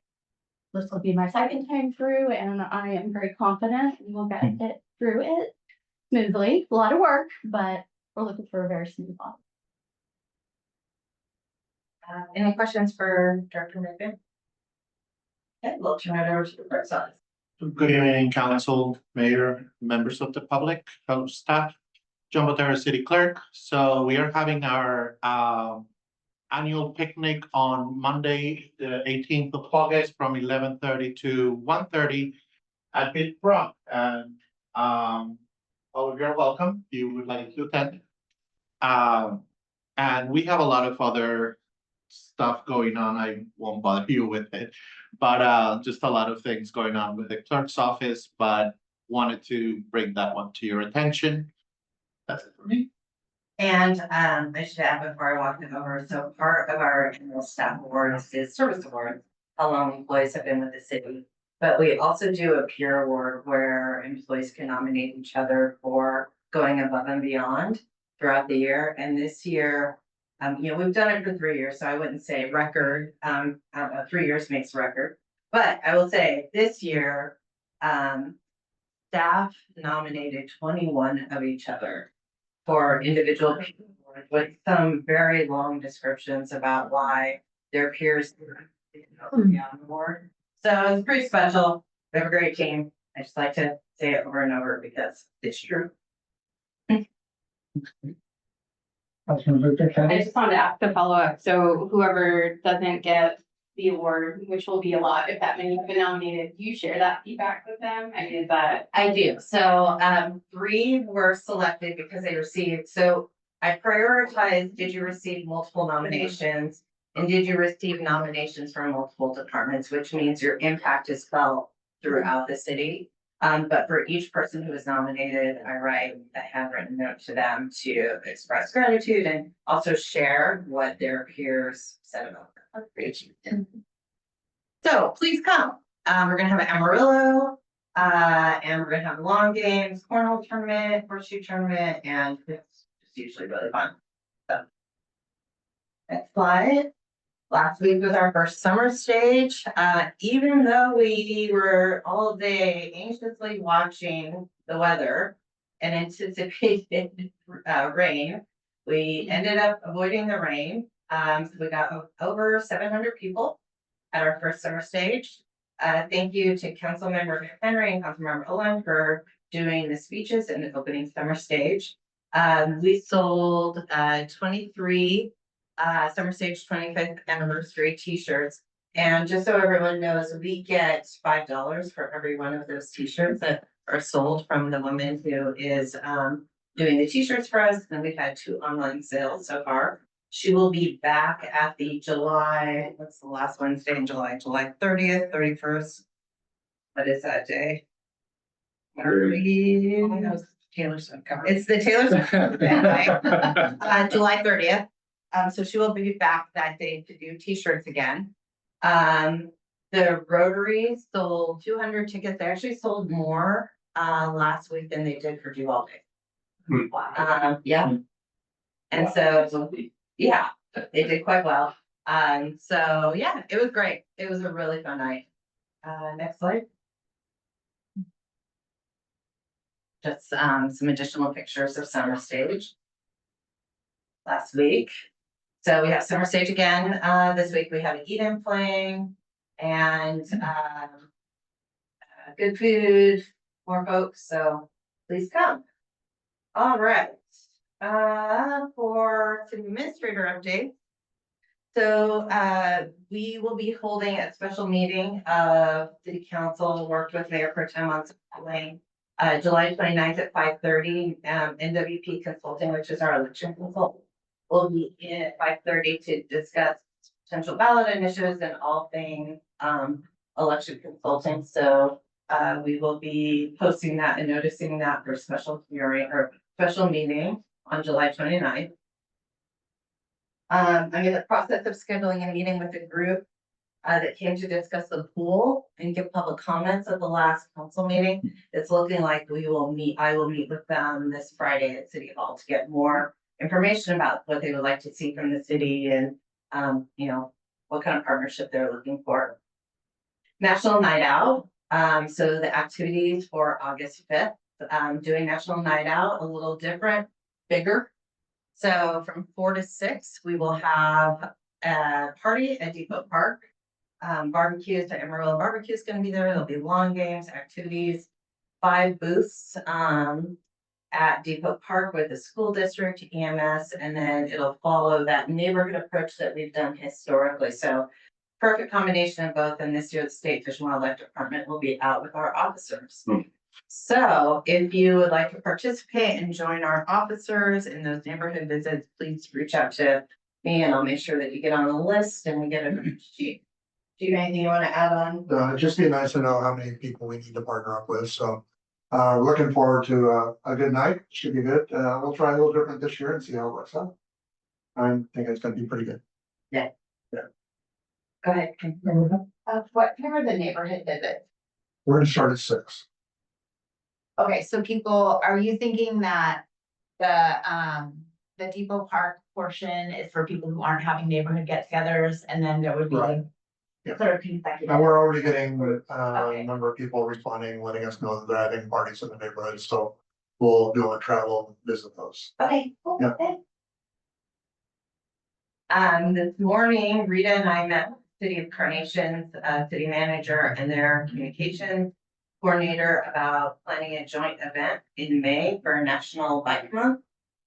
This will be my second time through, and I am very confident we will get it through it smoothly. A lot of work, but we're looking for a very smooth one. Any questions for Dr. McMinn? Okay, we'll turn it over to the clerk's office. Good evening, council, mayor, members of the public, staff, John Botero, city clerk. So we are having our annual picnic on Monday, the 18th of August from 11:30 to 1:30 at Pit Rock. And all of you are welcome if you would like to attend. And we have a lot of other stuff going on. I won't bother you with it, but just a lot of things going on with the clerk's office, but wanted to bring that one to your attention. That's it for me. And I should add before I walk it over, so part of our annual staff awards is service awards, how long employees have been with the city. But we also do a peer award where employees can nominate each other for going above and beyond throughout the year. And this year, we've done it for 3 years, so I wouldn't say record. 3 years makes record. But I will say this year, staff nominated 21 of each other for individual peer awards with some very long descriptions about why their peers were on the board. So it's pretty special. We have a great team. I just like to say it over and over because it's true. I just wanted to ask a follow-up. So whoever doesn't get the award, which will be a lot if that many have been nominated, do you share that feedback with them? I mean, is that? I do. So 3 were selected because they received, so I prioritized, did you receive multiple nominations? And did you receive nominations from multiple departments, which means your impact is felt throughout the city. But for each person who is nominated, I write a handwritten note to them to express gratitude and also share what their peers said about them. So please come. We're gonna have an Amarillo, and we're gonna have long games, cornhole tournament, horseshoe tournament, and it's usually really fun. So Next slide. Last week was our first summer stage. Even though we were all day anxiously watching the weather and anticipated rain, we ended up avoiding the rain. So we got over 700 people at our first summer stage. Thank you to Councilmember Henry and Councilmember Owen for doing the speeches and the opening summer stage. We sold 23 Summer Stage 25th anniversary t-shirts. And just so everyone knows, we get $5 for every one of those t-shirts that are sold from the woman who is doing the t-shirts for us. And we've had 2 online sales so far. She will be back at the July, what's the last Wednesday in July? July 30th, 31st. What is that day? Taylor Swift cover. It's the Taylor Swift cover. July 30th. So she will be back that day to do t-shirts again. The Rotary sold 200 tickets. They actually sold more last week than they did for Do All Day. Yeah. And so, yeah, they did quite well. So yeah, it was great. It was a really fun night. Next slide. Just some additional pictures of Summer Stage last week. So we have Summer Stage again. This week we have Eden playing and good food, more folks. So please come. All right. For some administrator updates. So we will be holding a special meeting of City Council, worked with Mayor Pro Tem on Lane, July 29th at 5:30. NWP Consulting, which is our election consultant, will be in at 5:30 to discuss potential ballot initiatives and all things election consulting. So we will be posting that and noticing that for special hearing or special meeting on July 29th. I'm in the process of scheduling a meeting with a group that came to discuss the pool and give public comments at the last council meeting. It's looking like I will meet with them this Friday at City Hall to get more information about what they would like to see from the city and, you know, what kind of partnership they're looking for. National Night Out. So the activities for August 5th, doing National Night Out, a little different, bigger. So from 4 to 6, we will have a party at Depot Park. Barbecues, the Amarillo Barbecue is going to be there. There'll be lawn games, activities, 5 booths at Depot Park with the school district, EMS, and then it'll follow that neighborhood approach that we've done historically. So perfect combination of both. And this year, the State Fish and Wildlife Department will be out with our officers. So if you would like to participate and join our officers in those neighborhood visits, please reach out to me and I'll make sure that you get on the list and we get a sheet. Do you have anything you want to add on? Just be nice to know how many people we need to partner up with, so. Looking forward to a good night, should be good, we'll try a little different this year and see how it works out. I think it's gonna be pretty good. Yeah. Yeah. Go ahead. What time are the neighborhood visits? We're gonna start at 6. Okay, so people, are you thinking that the Depot Park portion is for people who aren't having neighborhood get-togethers and then there would be Right. Yeah. sort of consecutive? Now, we're already getting Okay. a number of people responding, letting us know that they're having parties in the neighborhood, so we'll do a travel and visit those. Okay, cool. Yeah. Thanks. This morning, Rita and I met with City of Carnation's city manager and their communications coordinator about planning a joint event in May for National Bike Month,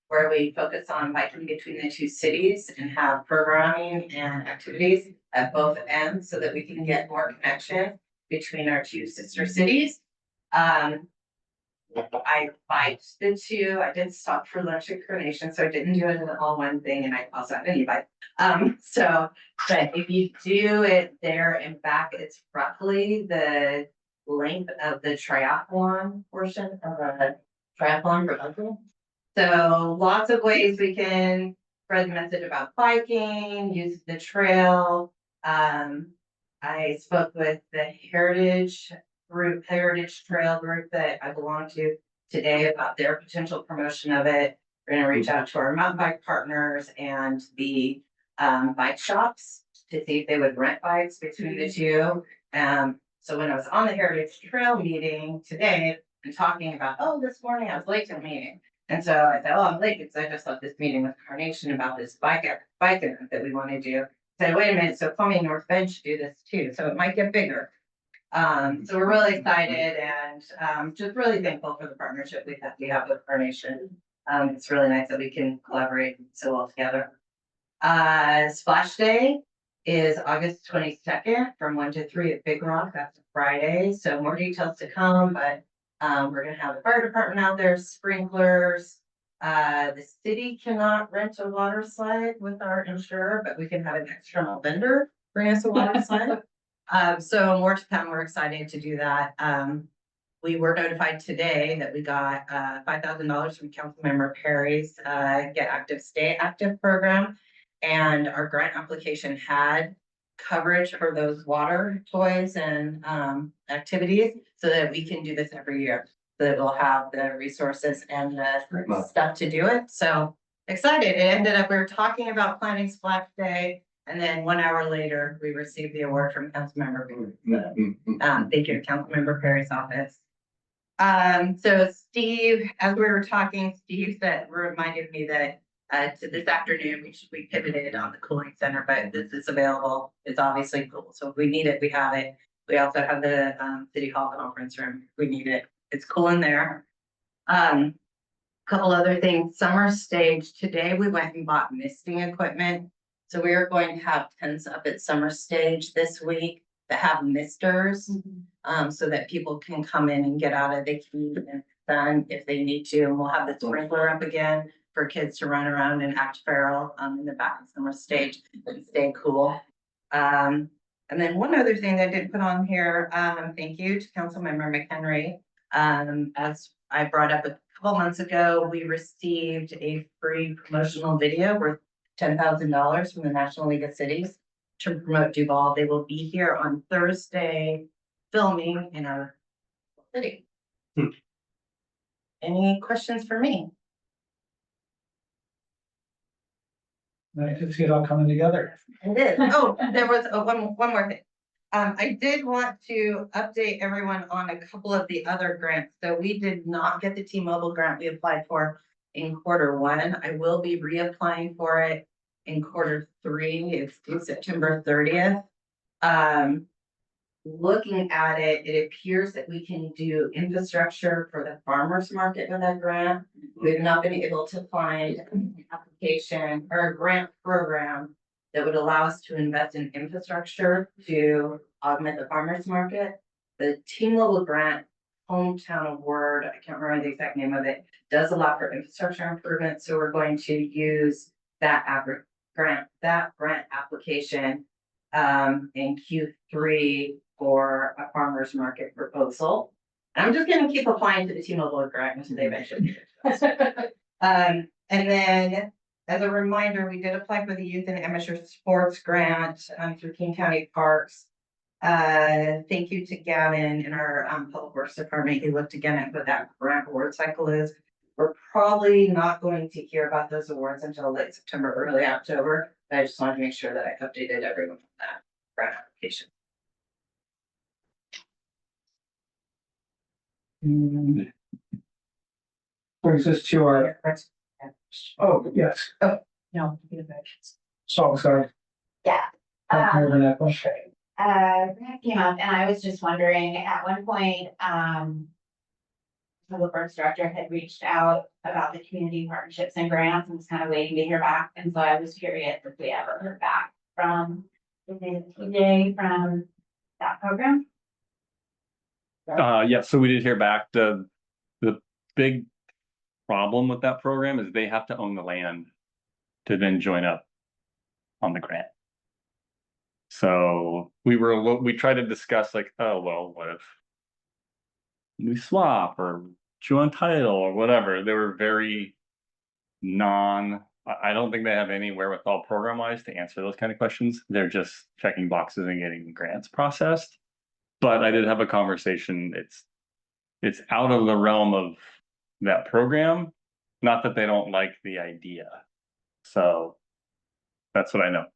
where we focus on biking between the 2 cities and have programming and activities at both ends so that we can get more connection between our 2 sister cities. I biked the 2. I did stop for lunch at Carnation, so I didn't do it in all one thing, and I also have an e-bike. But if you do it there and back, it's roughly the length of the triathlon portion of a triathlon for biking. So lots of ways we can spread the message about biking, use the trail. I spoke with the Heritage Trail group that I belong to today about their potential promotion of it. We're gonna reach out to our mountain bike partners and the bike shops to see if they would rent bikes between the two. So when I was on the Heritage Trail meeting today and talking about, oh, this morning I was late to the meeting. And so I said, oh, I'm late because I just left this meeting with Carnation about this bike event that we want to do. I said, wait a minute, so Columbia North Bend should do this too, so it might get bigger. So we're really excited and just really thankful for the partnership we have with Carnation. It's really nice that we can collaborate so well together. Splash Day is August 22nd from 1 to 3 at Big Rock. That's a Friday, so more details to come, but we're gonna have the fire department out there, sprinklers. The city cannot rent a water slide with our insurer, but we can have an external vendor bring us a water slide. So more to come. We're excited to do that. We were notified today that we got $5,000 from Councilmember Perry's Get Active, Stay Active program. And our grant application had coverage for those water toys and activities so that we can do this every year. So that we'll have the resources and the stuff to do it. So excited. It ended up, we were talking about planning Splash Day. And then 1 hour later, we received the award from Councilmember Perry. Thank you to Councilmember Perry's office. So Steve, as we were talking, Steve reminded me that to this afternoon, we pivoted on the cooling center, but this is available. It's obviously cool. So if we need it, we have it. We also have the City Hall conference room. We need it. It's cool in there. Couple other things. Summer Stage. Today we went and bought misting equipment. So we are going to have tents up at Summer Stage this week that have misters, so that people can come in and get out of the heat and sun if they need to. And we'll have the sprinkler up again for kids to run around and act feral in the back of Summer Stage and stay cool. And then one other thing that I did put on here, thank you to Councilmember McHenry. As I brought up a couple months ago, we received a free promotional video worth $10,000 from the National League of Cities to promote Duval. They will be here on Thursday filming in our city. Any questions for me? Nice to see it all coming together. It is. Oh, there was one more thing. I did want to update everyone on a couple of the other grants. So we did not get the T-Mobile grant we applied for in Q1. I will be reapplying for it in Q3. It's due September 30th. Looking at it, it appears that we can do infrastructure for the farmers market with that grant. We've not been able to find an application or a grant program that would allow us to invest in infrastructure to augment the farmers market. The T-Mobile grant hometown award, I can't remember the exact name of it, does allow for infrastructure improvements. So we're going to use that grant application in Q3 for a farmers market proposal. And I'm just going to keep applying to the T-Mobile grant until they mention it. And then as a reminder, we did apply for the Youth and Amateur Sports Grant through King County Parks. Thank you to Gavin in our Public Works Department. He looked again at what that grant award cycle is. We're probably not going to hear about those awards until late September, early October. But I just wanted to make sure that I updated everyone on that grant application. Brings us to our, oh, yes, No. so sorry. Yeah. Councilmember Knappel. Grant came up and I was just wondering, at one point, the Works Director had reached out about the community partnerships and grants and was kind of waiting to hear back. And so I was curious if we ever heard back from the TJ from that program. Yeah, so we did hear back. The big problem with that program is they have to own the land to then join up on the grant. So we tried to discuss like, oh, well, what if we swap or chew on title or whatever? They were very I don't think they have any wherewithal program wise to answer those kind of questions. They're just checking boxes and getting grants processed. But I did have a conversation. It's out of the realm of that program. Not that they don't like the idea. So That's what I know.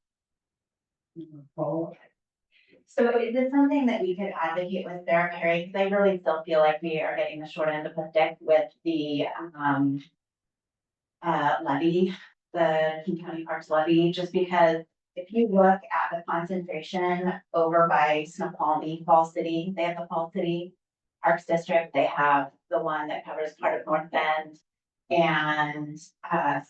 So is this something that we could advocate with Sarah Perry? Because I really still feel like we are getting the short end of the stick with the levy, the King County Parks levy, just because if you look at the concentration over by Snoqualmie, Fall City, they have the Fall City Parks District, they have the one that covers part of North Bend and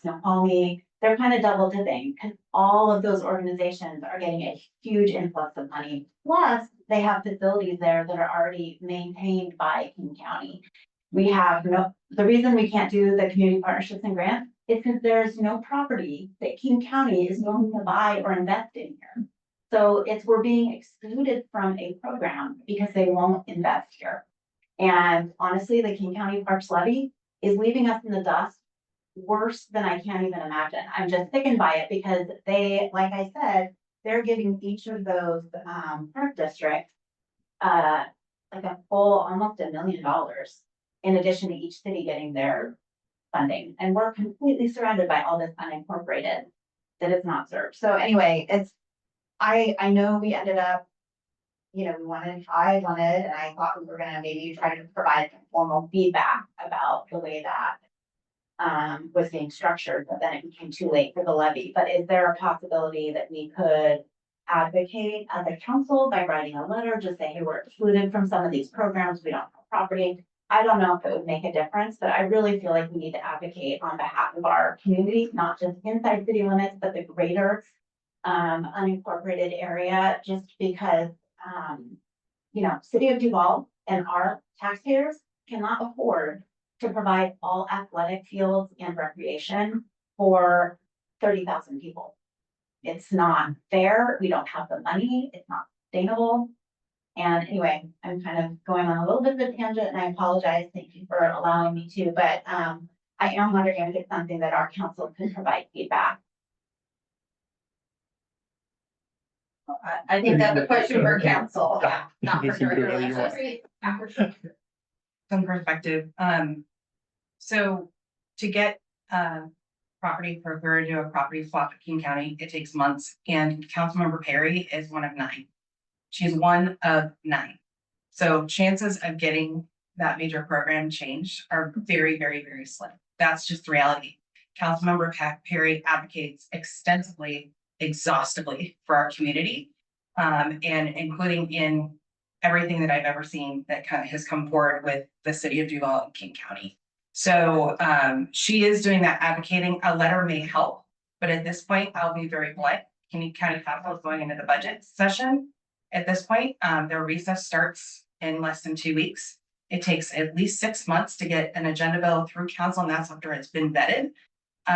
Snoqualmie. They're kind of double dipping because all of those organizations are getting a huge influx of money. Plus, they have facilities there that are already maintained by King County. We have the reason we can't do the community partnerships and grants is because there's no property that King County is going to buy or invest in here. So we're being excluded from a program because they won't invest here. And honestly, the King County Parks levy is leaving us in the dust worse than I can't even imagine. I'm just sickened by it because they, like I said, they're giving each of those park districts like a full almost $1 million in addition to each city getting their funding. And we're completely surrounded by all this unincorporated that is not served. So anyway, I know we ended up, I wanted, and I thought we were gonna maybe try to provide some formal feedback about the way that was being structured, but then it became too late for the levy. But is there a possibility that we could advocate as a council by writing a letter, just say, hey, we're excluded from some of these programs, we don't have property? I don't know if it would make a difference, but I really feel like we need to advocate on behalf of our community, not just inside city limits, but the greater unincorporated area, just because City of Duval and our taxpayers cannot afford to provide all athletic fields and recreation for 30,000 people. It's not fair. We don't have the money. It's not sustainable. And anyway, I'm kind of going on a little bit of a tangent and I apologize. Thank you for allowing me to, but I am wondering if it's something that our council could provide feedback. I think that's a question for council, not for director elections. Some perspective, so to get property referred to a property swap in King County, it takes months, and Councilmember Perry is one of 9. She's one of 9. So chances of getting that major program changed are very, very, very slim. That's just reality. Councilmember Perry advocates extensively, exhaustively for our community, and including in everything that I've ever seen that kind of has come forward with the city of Duval and King County. So she is doing that advocating. A letter may help, but at this point, I'll be very blunt. King County Council is going into the budget session. At this point, their recess starts in less than 2 weeks. It takes at least 6 months to get an agenda bill through council, and that's after it's been vetted.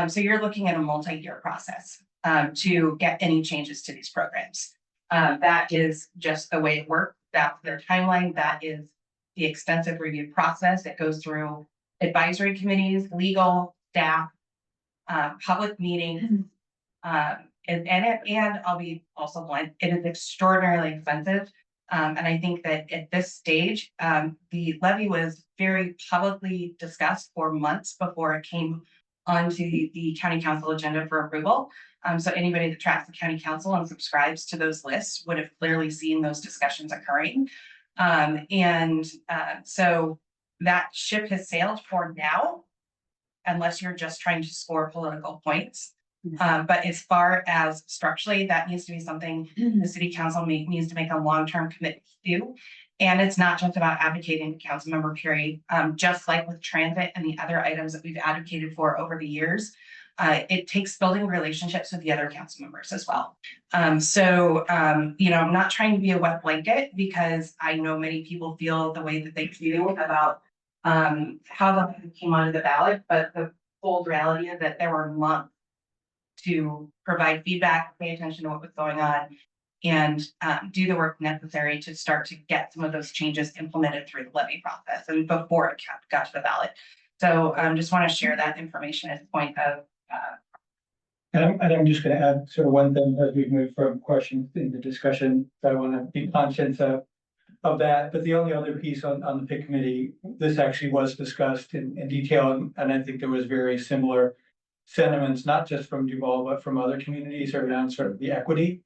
So you're looking at a multi-year process to get any changes to these programs. That is just the way it works. That's their timeline. That is the extensive review process. It goes through advisory committees, legal, staff, public meetings. And I'll be also blunt, it is extraordinarily expensive. And I think that at this stage, the levy was very publicly discussed for months before it came onto the county council agenda for approval. So anybody that tracks the county council and subscribes to those lists would have clearly seen those discussions occurring. So that ship has sailed for now, unless you're just trying to score political points. But as far as structurally, that needs to be something the city council needs to make a long-term commitment to do. And it's not just about advocating to Councilmember Perry, just like with transit and the other items that we've advocated for over the years. It takes building relationships with the other council members as well. I'm not trying to be a wet blanket because I know many people feel the way that they feel about how the came onto the ballot, but the cold reality is that there were months to provide feedback, pay attention to what was going on, and do the work necessary to start to get some of those changes implemented through the levy process and before it got to the ballot. So just want to share that information as a point of. And I'm just gonna add sort of one thing as we move from questions into discussion. I want to be conscious of that. But the only other piece on the PIC committee, this actually was discussed in detail, and I think there was very similar sentiments, not just from Duval, but from other communities around sort of the equity.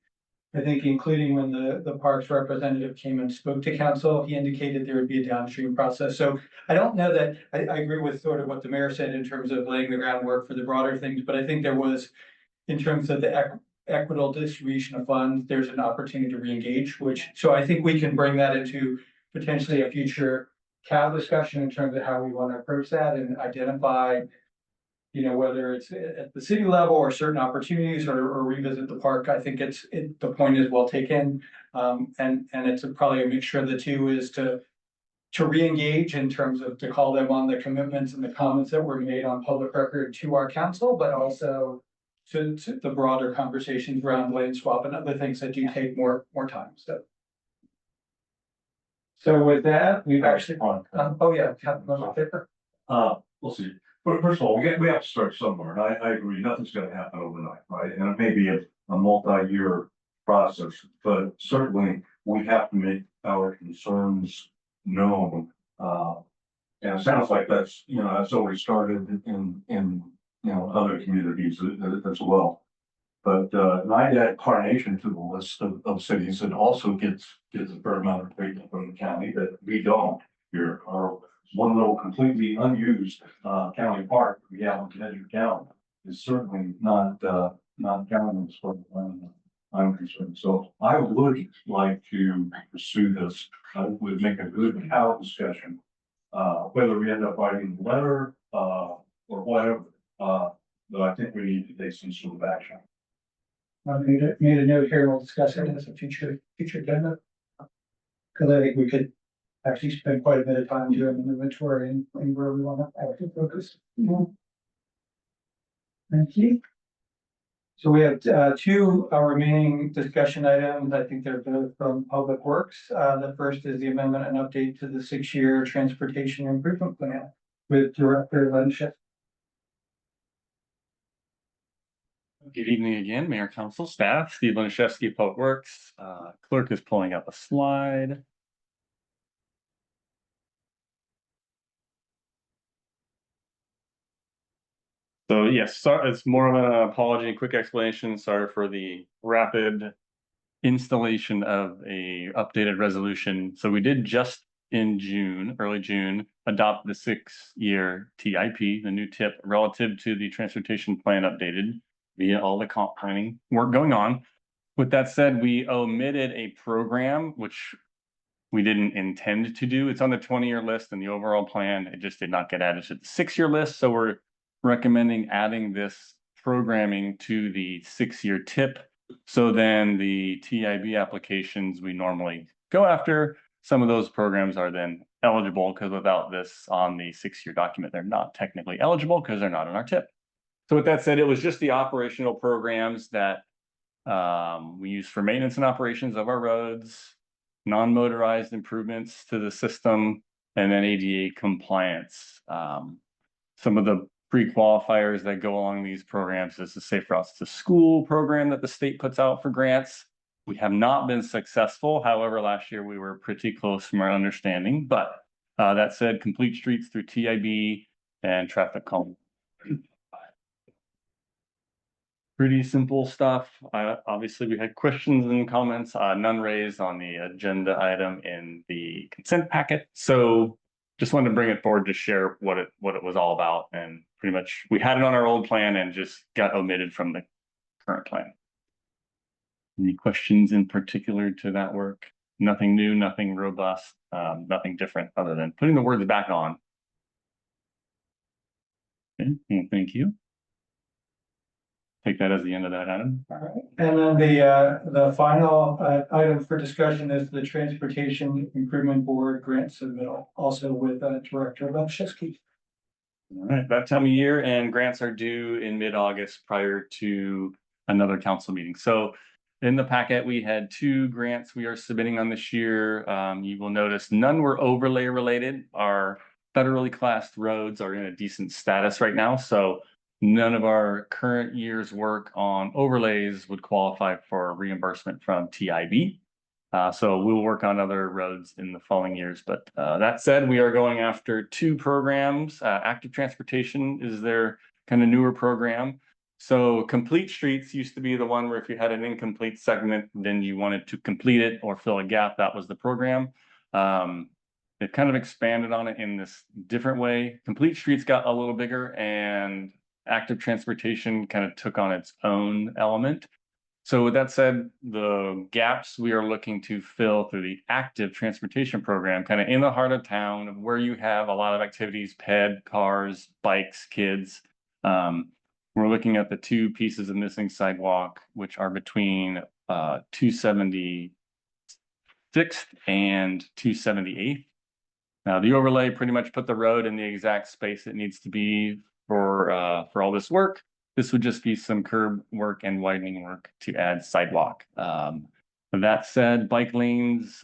I think including when the parks representative came and spoke to council, he indicated there would be a downstream process. So I don't know that, I agree with sort of what the mayor said in terms of laying the groundwork for the broader things, but I think there was, in terms of the equitable distribution of funds, there's an opportunity to reengage, so I think we can bring that into potentially a future CAL discussion in terms of how we want to approach that and identify, whether it's at the city level or certain opportunities or revisit the park. I think the point is well taken. And it's probably a mixture of the two, is to reengage in terms of, to call them on the commitments and the comments that were made on public record to our council, but also to the broader conversations around land swap and other things that do take more time, So with that, we've actually, oh yeah, Councilmember Picker. We'll see. But first of all, we have to start somewhere, and I agree, nothing's gonna happen overnight, right? And it may be a multi-year process, but certainly we have to make our concerns known. And it sounds like that's already started in other communities as well. But NIDAD Carnation to the list of cities, it also gets a fair amount of weight from the county that we don't here. Our one little completely unused county park we have in Connecticut County is certainly not counting as far as I'm concerned. So I would like to pursue this. I would make a good CAL discussion, whether we end up writing a letter or whatever. But I think we need to take some sort of action. I made a note here, we'll discuss it as a future agenda. Because I think we could actually spend quite a bit of time doing an inventory and where we want to actually focus. Thank you. So we have two remaining discussion items. I think they're both from Public Works. The first is the amendment and update to the 6-year transportation improvement plan with Director Lenship. Good evening again, Mayor, Council, staff. Steve Lenishevsky, Public Works. Clerk is pulling up a slide. So yes, it's more of an apology and quick explanation. Sorry for the rapid installation of a updated resolution. So we did just in June, early June, adopt the 6-year TIP, the new tip relative to the transportation plan updated via all the comp planning work going on. With that said, we omitted a program which we didn't intend to do. It's on the 20-year list and the overall plan. It just did not get added to the 6-year list. So we're recommending adding this programming to the 6-year tip. So then the TIB applications we normally go after, some of those programs are then eligible, because without this on the 6-year document, they're not technically eligible because they're not in our tip. So with that said, it was just the operational programs that we use for maintenance and operations of our roads, non-motorized improvements to the system, and then ADA compliance. Some of the pre-qualifiers that go along these programs is the Safe Routes to School program that the state puts out for grants. We have not been successful. However, last year we were pretty close from our understanding. But that said, complete streets through TIB and traffic calming. Pretty simple stuff. Obviously, we had questions and comments, none raised on the agenda item in the consent packet. So just wanted to bring it forward to share what it was all about. And pretty much we had it on our old plan and just got omitted from the current plan. Any questions in particular to that work? Nothing new, nothing robust, nothing different other than putting the words back on. Okay, well, thank you. Take that as the end of that item. All right. And then the final item for discussion is the Transportation Improvement Board grant submittal, also with Director Lenishevsky. All right, that time of year, and grants are due in mid-August prior to another council meeting. So in the packet, we had 2 grants we are submitting on this year. You will notice none were overlay related. Our federally classed roads are in a decent status right now. So none of our current year's work on overlays would qualify for reimbursement from TIB. So we'll work on other roads in the following years. But that said, we are going after 2 programs. Active Transportation is their kind of newer program. So Complete Streets used to be the one where if you had an incomplete segment, then you wanted to complete it or fill a gap, that was the program. They've kind of expanded on it in this different way. Complete Streets got a little bigger and Active Transportation kind of took on its own element. So with that said, the gaps we are looking to fill through the Active Transportation Program, kind of in the heart of town, where you have a lot of activities, ped, cars, bikes, kids. We're looking at the two pieces of missing sidewalk, which are between 276th and 278th. Now, the overlay pretty much put the road in the exact space it needs to be for all this work. This would just be some curb work and widening work to add sidewalk. That said, bike lanes,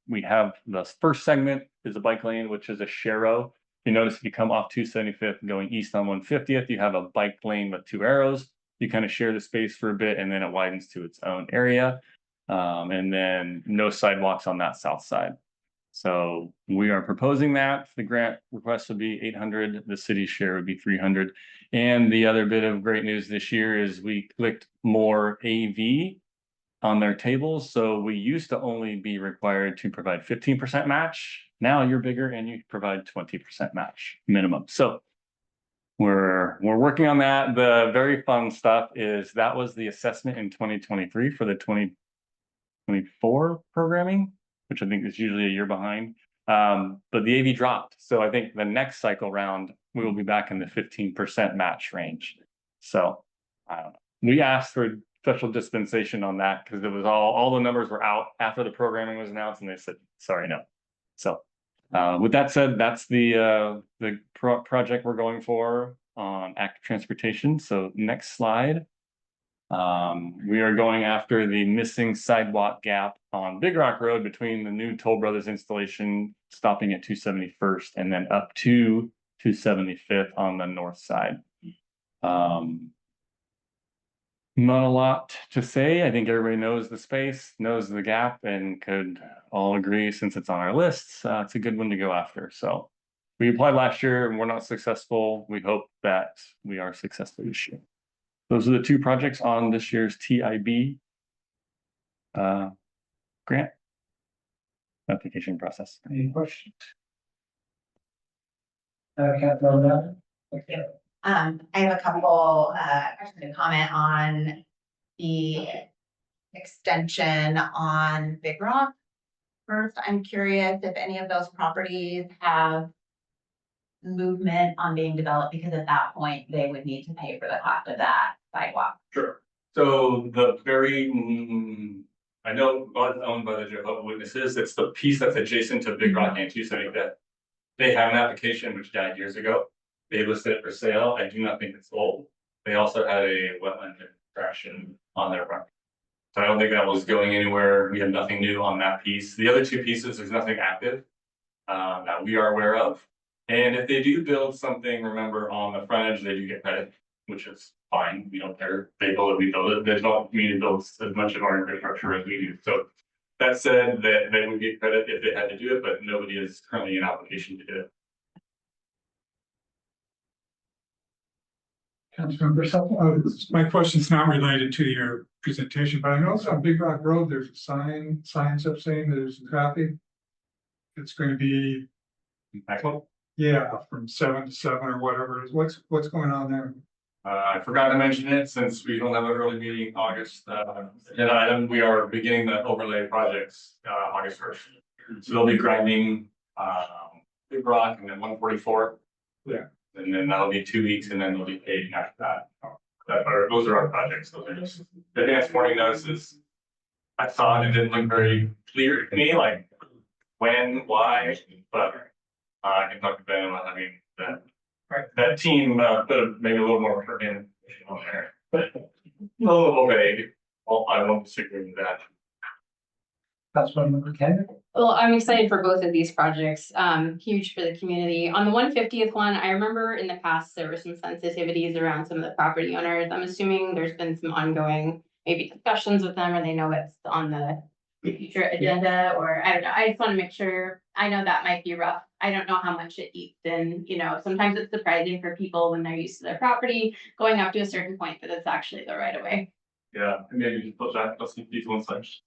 we have the first segment is a bike lane, which is a Sharrow. You notice if you come off 275th going east on 150th, you have a bike lane with two arrows. You kind of share the space for a bit and then it widens to its own area. And then no sidewalks on that south side. So we are proposing that. The grant request would be 800, the city's share would be 300. And the other bit of great news this year is we clicked more AV on their tables. So we used to only be required to provide 15% match. Now you're bigger and you provide 20% match minimum. So we're working on that. The very fun stuff is that was the assessment in 2023 for the 2024 programming, which I think is usually a year behind. But the AV dropped. So I think the next cycle round, we will be back in the 15% match range. So I don't know. We asked for special dispensation on that because it was all the numbers were out after the programming was announced and they said, sorry, no. So with that said, that's the project we're going for on Active Transportation. So next slide. We are going after the missing sidewalk gap on Big Rock Road between the new Toll Brothers installation, stopping at 271st and then up to 275th on the north side. Not a lot to say. I think everybody knows the space, knows the gap, and could all agree since it's on our lists, it's a good one to go after. So we applied last year and we're not successful. We hope that we are successful this year. Those are the two projects on this year's TIB grant application process. Any questions? Councilmember Dodd? I have a couple, questions to comment on the extension on Big Rock. First, I'm curious if any of those properties have movement on being developed, because at that point, they would need to pay for the cost of that sidewalk. Sure. So the very, I know it's owned by the Jehovah's Witnesses. It's the piece that's adjacent to Big Rock and 275th. They have an application which died years ago. They listed it for sale. I do not think it's sold. They also had a wetland infraction on their property. So I don't think that was going anywhere. We have nothing new on that piece. The other two pieces, there's nothing active that we are aware of. And if they do build something, remember on the front edge, they do get credit, which is fine. We don't care. They build it, we build it. There's no need to build as much of our infrastructure as we do. So that said, that they would get credit if they had to do it, but nobody is currently in application to do it. Councilmember Sutton, my question's not related to your presentation, but I noticed on Big Rock Road, there's a signs up saying there's traffic. It's going to be, yeah, from 7 to 7 or whatever. What's going on there? I forgot to mention it since we don't have an early meeting in August. Agenda item, we are beginning the overlay projects August 1st. So they'll be grinding Big Rock and then 144. Yeah. And then that'll be 2 weeks and then they'll be paid after that. Those are our projects. Those are just advanced warning notices. I saw it, it didn't look very clear to me, like when, why, but I can talk to Ben. I mean, that team put maybe a little more information on there, but a little vague. Well, I won't disagree with that. Councilmember Kennedy? Well, I'm excited for both of these projects, huge for the community. On the 150th one, I remember in the past, there were some sensitivities around some of the property owners. I'm assuming there's been some ongoing maybe discussions with them, or they know it's on the future agenda, or I don't know, I just wanna make sure, I know that might be rough. I don't know how much it eats in, you know, sometimes it's surprising for people when they're used to their property going up to a certain point, that it's actually the right of way. Yeah, and maybe just put that, let's see these one section.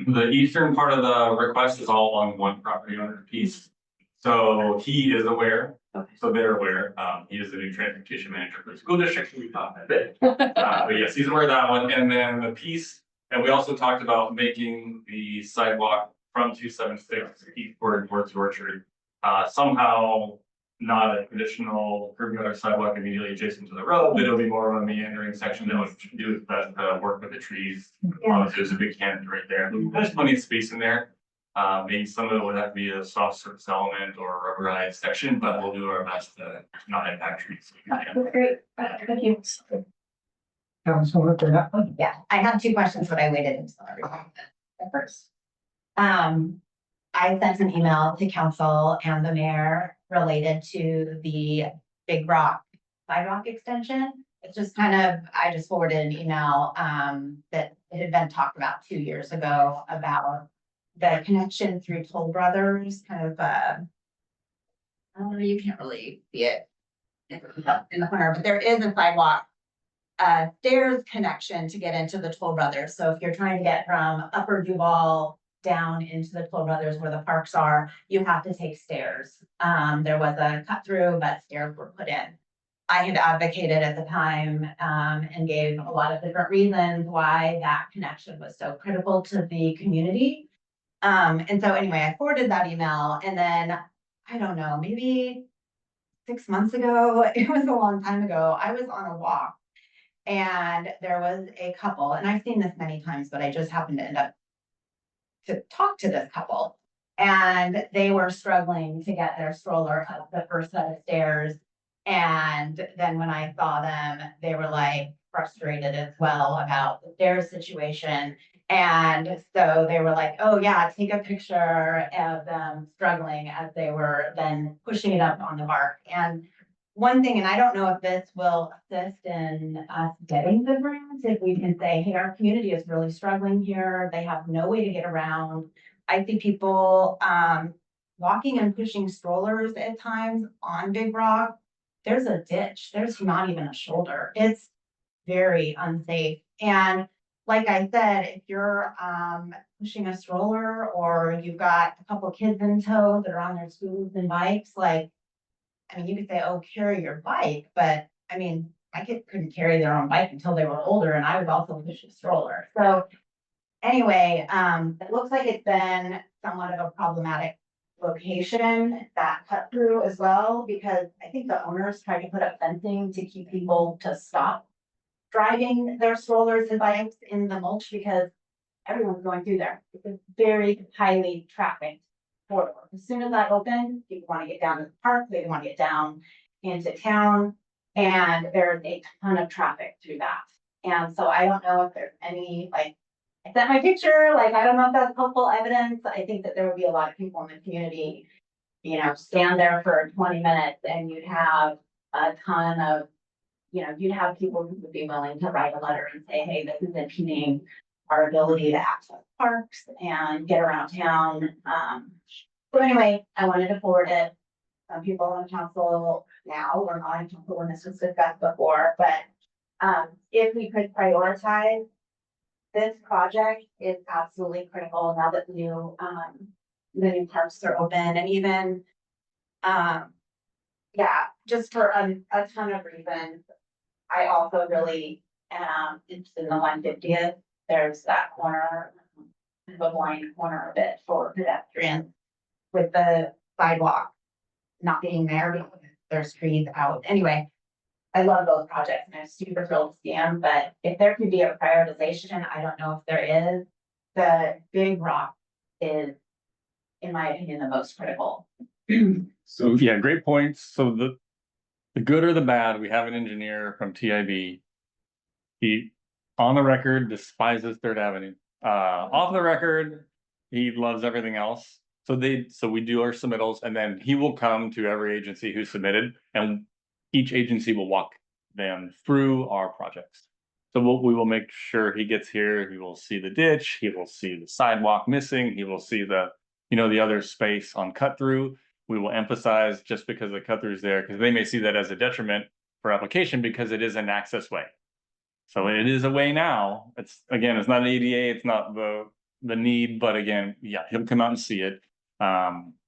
The eastern part of the request is all on one property owner piece. So he is aware, Okay. so they're aware, he is the new transportation manager for the school district, so we thought that bit. But yes, he's aware of that one, and then the piece, and we also talked about making the sidewalk from 276 eastward towards Orchard. Somehow not a traditional curb gutter sidewalk immediately adjacent to the road, but it'll be more of a meandering section that would do its best to work with the trees. Obviously, there's a big canopy right there. There's plenty of space in there. Maybe some of it would have to be a soft surface element or a rubberized section, but we'll do our best to not impact trees. That's great. Thank you. Councilwoman Burnett? Yeah, I have two questions, but I waited until everyone at first. I sent an email to council and the mayor related to the Big Rock sidewalk extension. It's just kind of, I just forwarded an email, that it had been talked about 2 years ago about the connection through Toll Brothers, kind of, I don't know, you can't really see it in the corner, but there is a sidewalk stairs connection to get into the Toll Brothers. So if you're trying to get from Upper Duval down into the Toll Brothers where the parks are, you have to take stairs. There was a cut through, but stairs were put in. I had advocated at the time, and gave a lot of different reasons why that connection was so critical to the community. And so anyway, I forwarded that email, and then, I don't know, maybe 6 months ago, it was a long time ago, I was on a walk. And there was a couple, and I've seen this many times, but I just happened to end up to talk to this couple. And they were struggling to get their stroller up the first set of stairs. And then when I saw them, they were like frustrated as well about their situation. And so they were like, oh yeah, take a picture of them struggling as they were then pushing it up on the bark. And one thing, and I don't know if this will assist in us getting the grants, if we can say, hey, our community is really struggling here. They have no way to get around. I see people walking and pushing strollers at times on Big Rock. There's a ditch. There's not even a shoulder. It's very unsafe. And like I said, if you're pushing a stroller or you've got a couple kids in tow that are on their scooters and bikes, like, I mean, you could say, oh, carry your bike, but I mean, my kids couldn't carry their own bike until they were older, and I was also pushing a stroller. So anyway, it looks like it's been somewhat of a problematic location, that cut through as well, because I think the owners tried to put up fencing to keep people to stop driving their strollers and bikes in the mulch, because everyone's going through there. It's a very highly trafficked corridor. As soon as that opened, people want to get down to the park, they want to get down into town, and there's a ton of traffic through that. And so I don't know if there's any, like, I sent my picture, like, I don't know if that's helpful evidence. I think that there would be a lot of people in the community, you know, stand there for 20 minutes and you'd have a ton of, you know, you'd have people who would be willing to write a letter and say, hey, this is impeding our ability to access parks and get around town. So anyway, I wanted to forward it. Some people on council now, or not on council when this was discussed before, but if we could prioritize this project, is absolutely critical now that the new parks are open, and even yeah, just for a ton of reasons. I also really am interested in the 150th. There's that corner, the blind corner of it for pedestrians with the sidewalk not being there because there's trees out. Anyway, I love those projects and I'm super thrilled to see them, but if there could be a prioritization, I don't know if there is. The Big Rock is, in my opinion, the most critical. So, yeah, great points. So the good or the bad, we have an engineer from TIB. He, on the record, despises Third Avenue. Off the record, he loves everything else. So we do our submittals, and then he will come to every agency who submitted, and each agency will walk them through our projects. So we will make sure he gets here, he will see the ditch, he will see the sidewalk missing, he will see the, the other space on cut through. We will emphasize just because the cut through is there, because they may see that as a detriment for application because it is an access way. So it is a way now. It's not an ADA, it's not the need, but again, yeah, he'll come out and see it.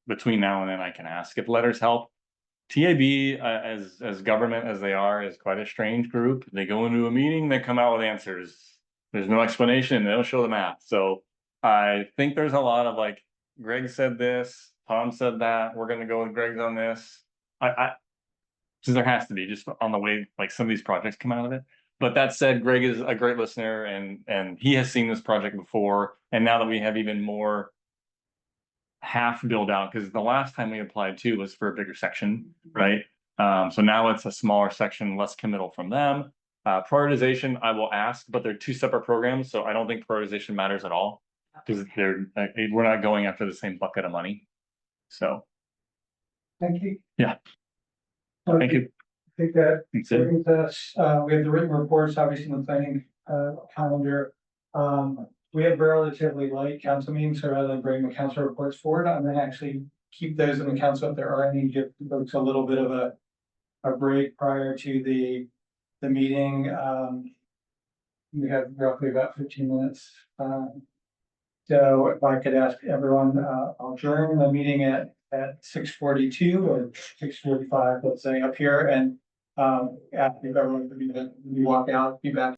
Between now and then I can ask if letters help. TAB, as government as they are, is quite a strange group. They go into a meeting, they come out with answers. There's no explanation, they don't show the math. So I think there's a lot of like, Greg said this, Tom said that, we're gonna go with Greg's on this. So there has to be, just on the way, like some of these projects come out of it. But that said, Greg is a great listener and he has seen this project before. And now that we have even more half build out, because the last time we applied to was for a bigger section, right? So now it's a smaller section, less committal from them. Prioritization, I will ask, but they're two separate programs, so I don't think prioritization matters at all. Because we're not going after the same bucket of money. So, Thank you. yeah, thank you. I think that That's it. brings us, we have the written reports, obviously in the planning calendar. We have relatively light council meetings, so rather than bring the council reports forward, I'm gonna actually keep those in the council if there are any, give folks a little bit of a break prior to the meeting. We have roughly about 15 minutes. So if I could ask everyone, I'll adjourn the meeting at 6:42 or 6:45, let's say, up here, and ask if everyone could walk out, be back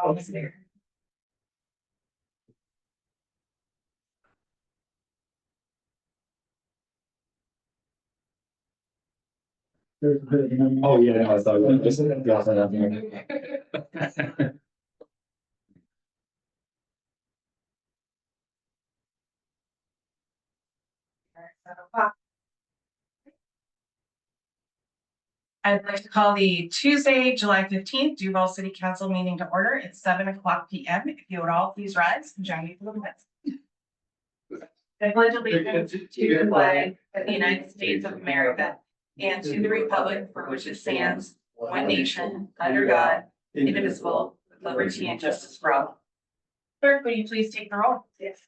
Almost there. Oh, yeah, no, I thought it was just. I'd like to call the Tuesday, July 15th Duval City Council meeting to order. It's 7:00 PM. If you would all please rise and join me for the pledge. I pledge allegiance to the flag of the United States of America and to the republic for which it stands, one nation, under God, indivisible, with liberty and justice for all. Clerk, will you please take the roll? Yes.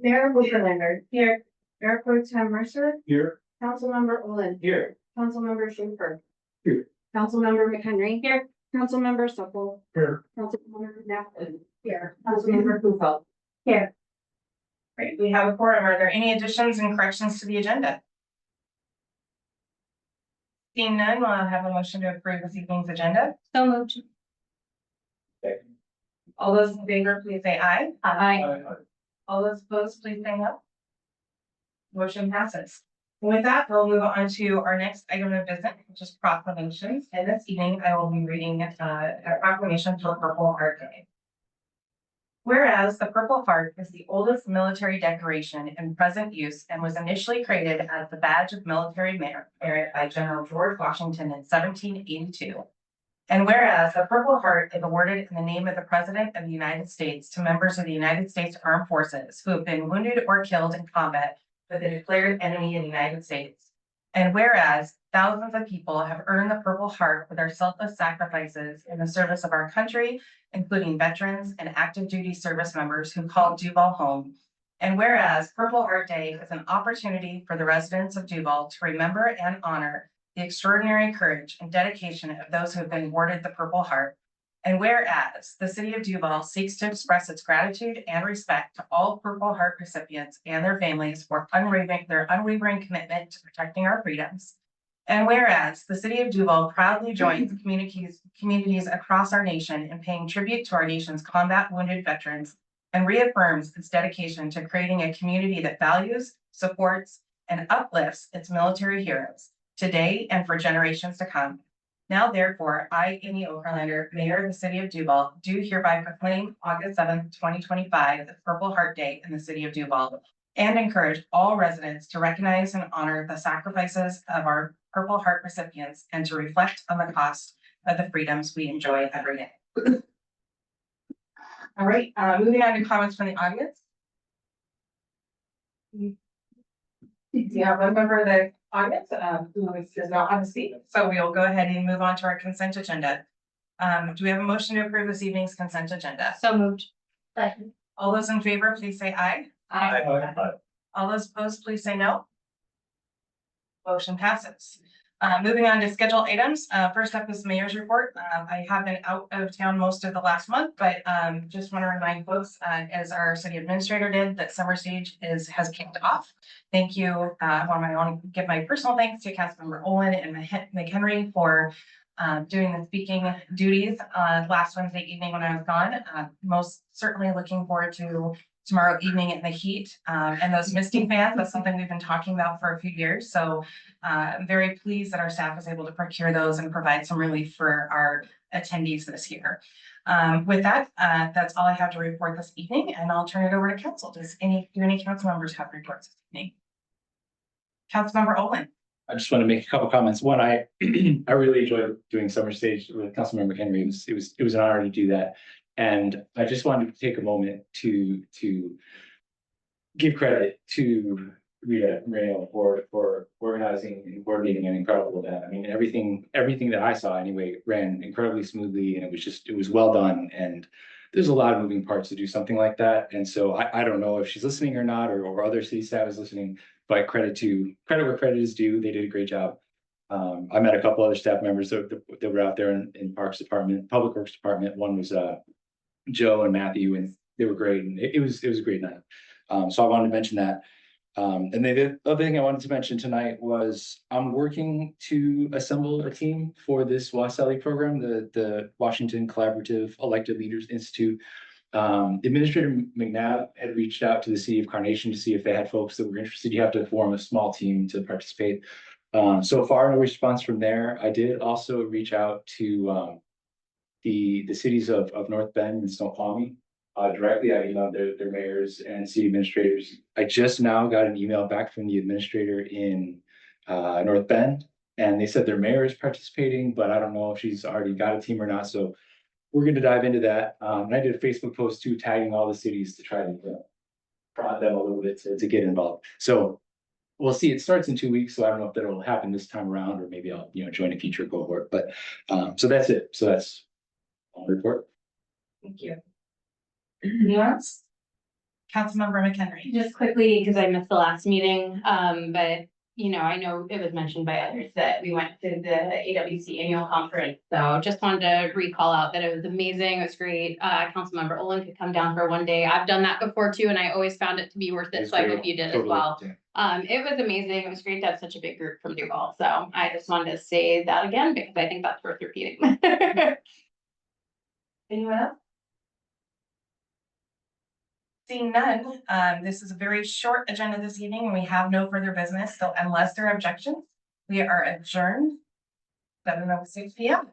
Mayor Whipperlander. Here. Mayor Pro Tem Mercer. Here. Councilmember Olin. Here. Councilmember Schaefer. Here. Councilmember McHenry. Here. Councilmember Supple. Here. Councilmember Napoli. Here. Councilmember Hufeld. Here. Great, we have a quorum. Are there any additions and corrections to the agenda? Seeing none, we'll have a motion to approve this evening's agenda. So moved. All those in favor, please say aye. Aye. All those opposed, please say no. Motion passes. With that, we'll move on to our next item of business, which is proclamations. And this evening, I will be reading a proclamation for Purple Heart Day. Whereas the Purple Heart is the oldest military decoration in present use and was initially created as the badge of military merit by General George Washington in 1782. And whereas the Purple Heart is awarded in the name of the President of the United States to members of the United States Armed Forces who have been wounded or killed in combat with a declared enemy in the United States. And whereas thousands of people have earned the Purple Heart with their selfless sacrifices in the service of our country, including veterans and active duty service members who called Duval home. And whereas Purple Heart Day is an opportunity for the residents of Duval to remember and honor the extraordinary courage and dedication of those who have been awarded the Purple Heart. And whereas the city of Duval seeks to express its gratitude and respect to all Purple Heart recipients and their families for their unwavering commitment to protecting our freedoms. And whereas the city of Duval proudly joins communities across our nation in paying tribute to our nation's combat wounded veterans and reaffirms its dedication to creating a community that values, supports, and uplifts its military heroes today and for generations to come. Now, therefore, I, Amy Okerlander, Mayor of the City of Duval, do hereby proclaim August 7th, 2025, the Purple Heart Day in the City of Duval, and encourage all residents to recognize and honor the sacrifices of our Purple Heart recipients and to reflect on the cost of the freedoms we enjoy every day. All right, moving on to comments from the audience. You have one member of the audience who does not want to speak, so we'll go ahead and move on to our consent agenda. Do we have a motion to approve this evening's consent agenda? So moved. Second. All those in favor, please say aye. Aye. All those opposed, please say no. Motion passes. Moving on to scheduled items. First up is the mayor's report. I have been out of town most of the last month, but just want to remind folks, as our city administrator did, that Summer Stage has kicked off. Thank you. I want to give my personal thanks to Councilmember Olin and McHenry for doing the speaking duties last Wednesday evening when I was gone. Most certainly looking forward to tomorrow evening in the heat and those misting fans. That's something we've been talking about for a few years. So I'm very pleased that our staff was able to procure those and provide some relief for our attendees this year. With that, that's all I have to report this evening, and I'll turn it over to council. Do any council members have reports this evening? Councilmember Olin. I just want to make a couple comments. One, I really enjoyed doing Summer Stage with Councilmember Henry. It was an honor to do that. And I just wanted to take a moment to give credit to Rita Moreno for organizing and coordinating an incredible event. I mean, everything that I saw anyway ran incredibly smoothly, and it was well done. And there's a lot of moving parts to do something like that. And so I don't know if she's listening or not, or other city staff is listening, but credit where credit is due. They did a great job. I met a couple other staff members that were out there in Parks Department, Public Works Department. One was Joe and Matthew, and they were great, and it was a great night. So I wanted to mention that. And then the other thing I wanted to mention tonight was I'm working to assemble a team for this WASLE program, the Washington Collaborative Elected Leaders Institute. Administrator McNabb had reached out to the city of Carnation to see if they had folks that were interested. You have to form a small team to participate. So far, no response from there. I did also reach out to the cities of North Bend and Snoqualmie. Directly, I emailed their mayors and city administrators. I just now got an email back from the administrator in North Bend, and they said their mayor is participating, but I don't know if she's already got a team or not. So we're going to dive into that. And I did a Facebook post too, tagging all the cities to try to prod them a little bit to get involved. So we'll see. It starts in 2 weeks, so I don't know if that'll happen this time around, or maybe I'll join a future cohort. But so that's it. So that's all report. Thank you. Anyone else? Councilmember McHenry. Just quickly, because I missed the last meeting, but I know it was mentioned by others that we went to the AWC annual conference. So just wanted to recall out that it was amazing. It was great. Councilmember Olin could come down for one day. I've done that before too, and I always found it to be worth it. So I hope you did as well. It was amazing. It was great to have such a big group from Duval. So I just wanted to say that again, because I think that's worth repeating. Anyone else? Seeing none, this is a very short agenda this evening, and we have no further business, so unless there are objections, we are adjourned. 7:06 p.m.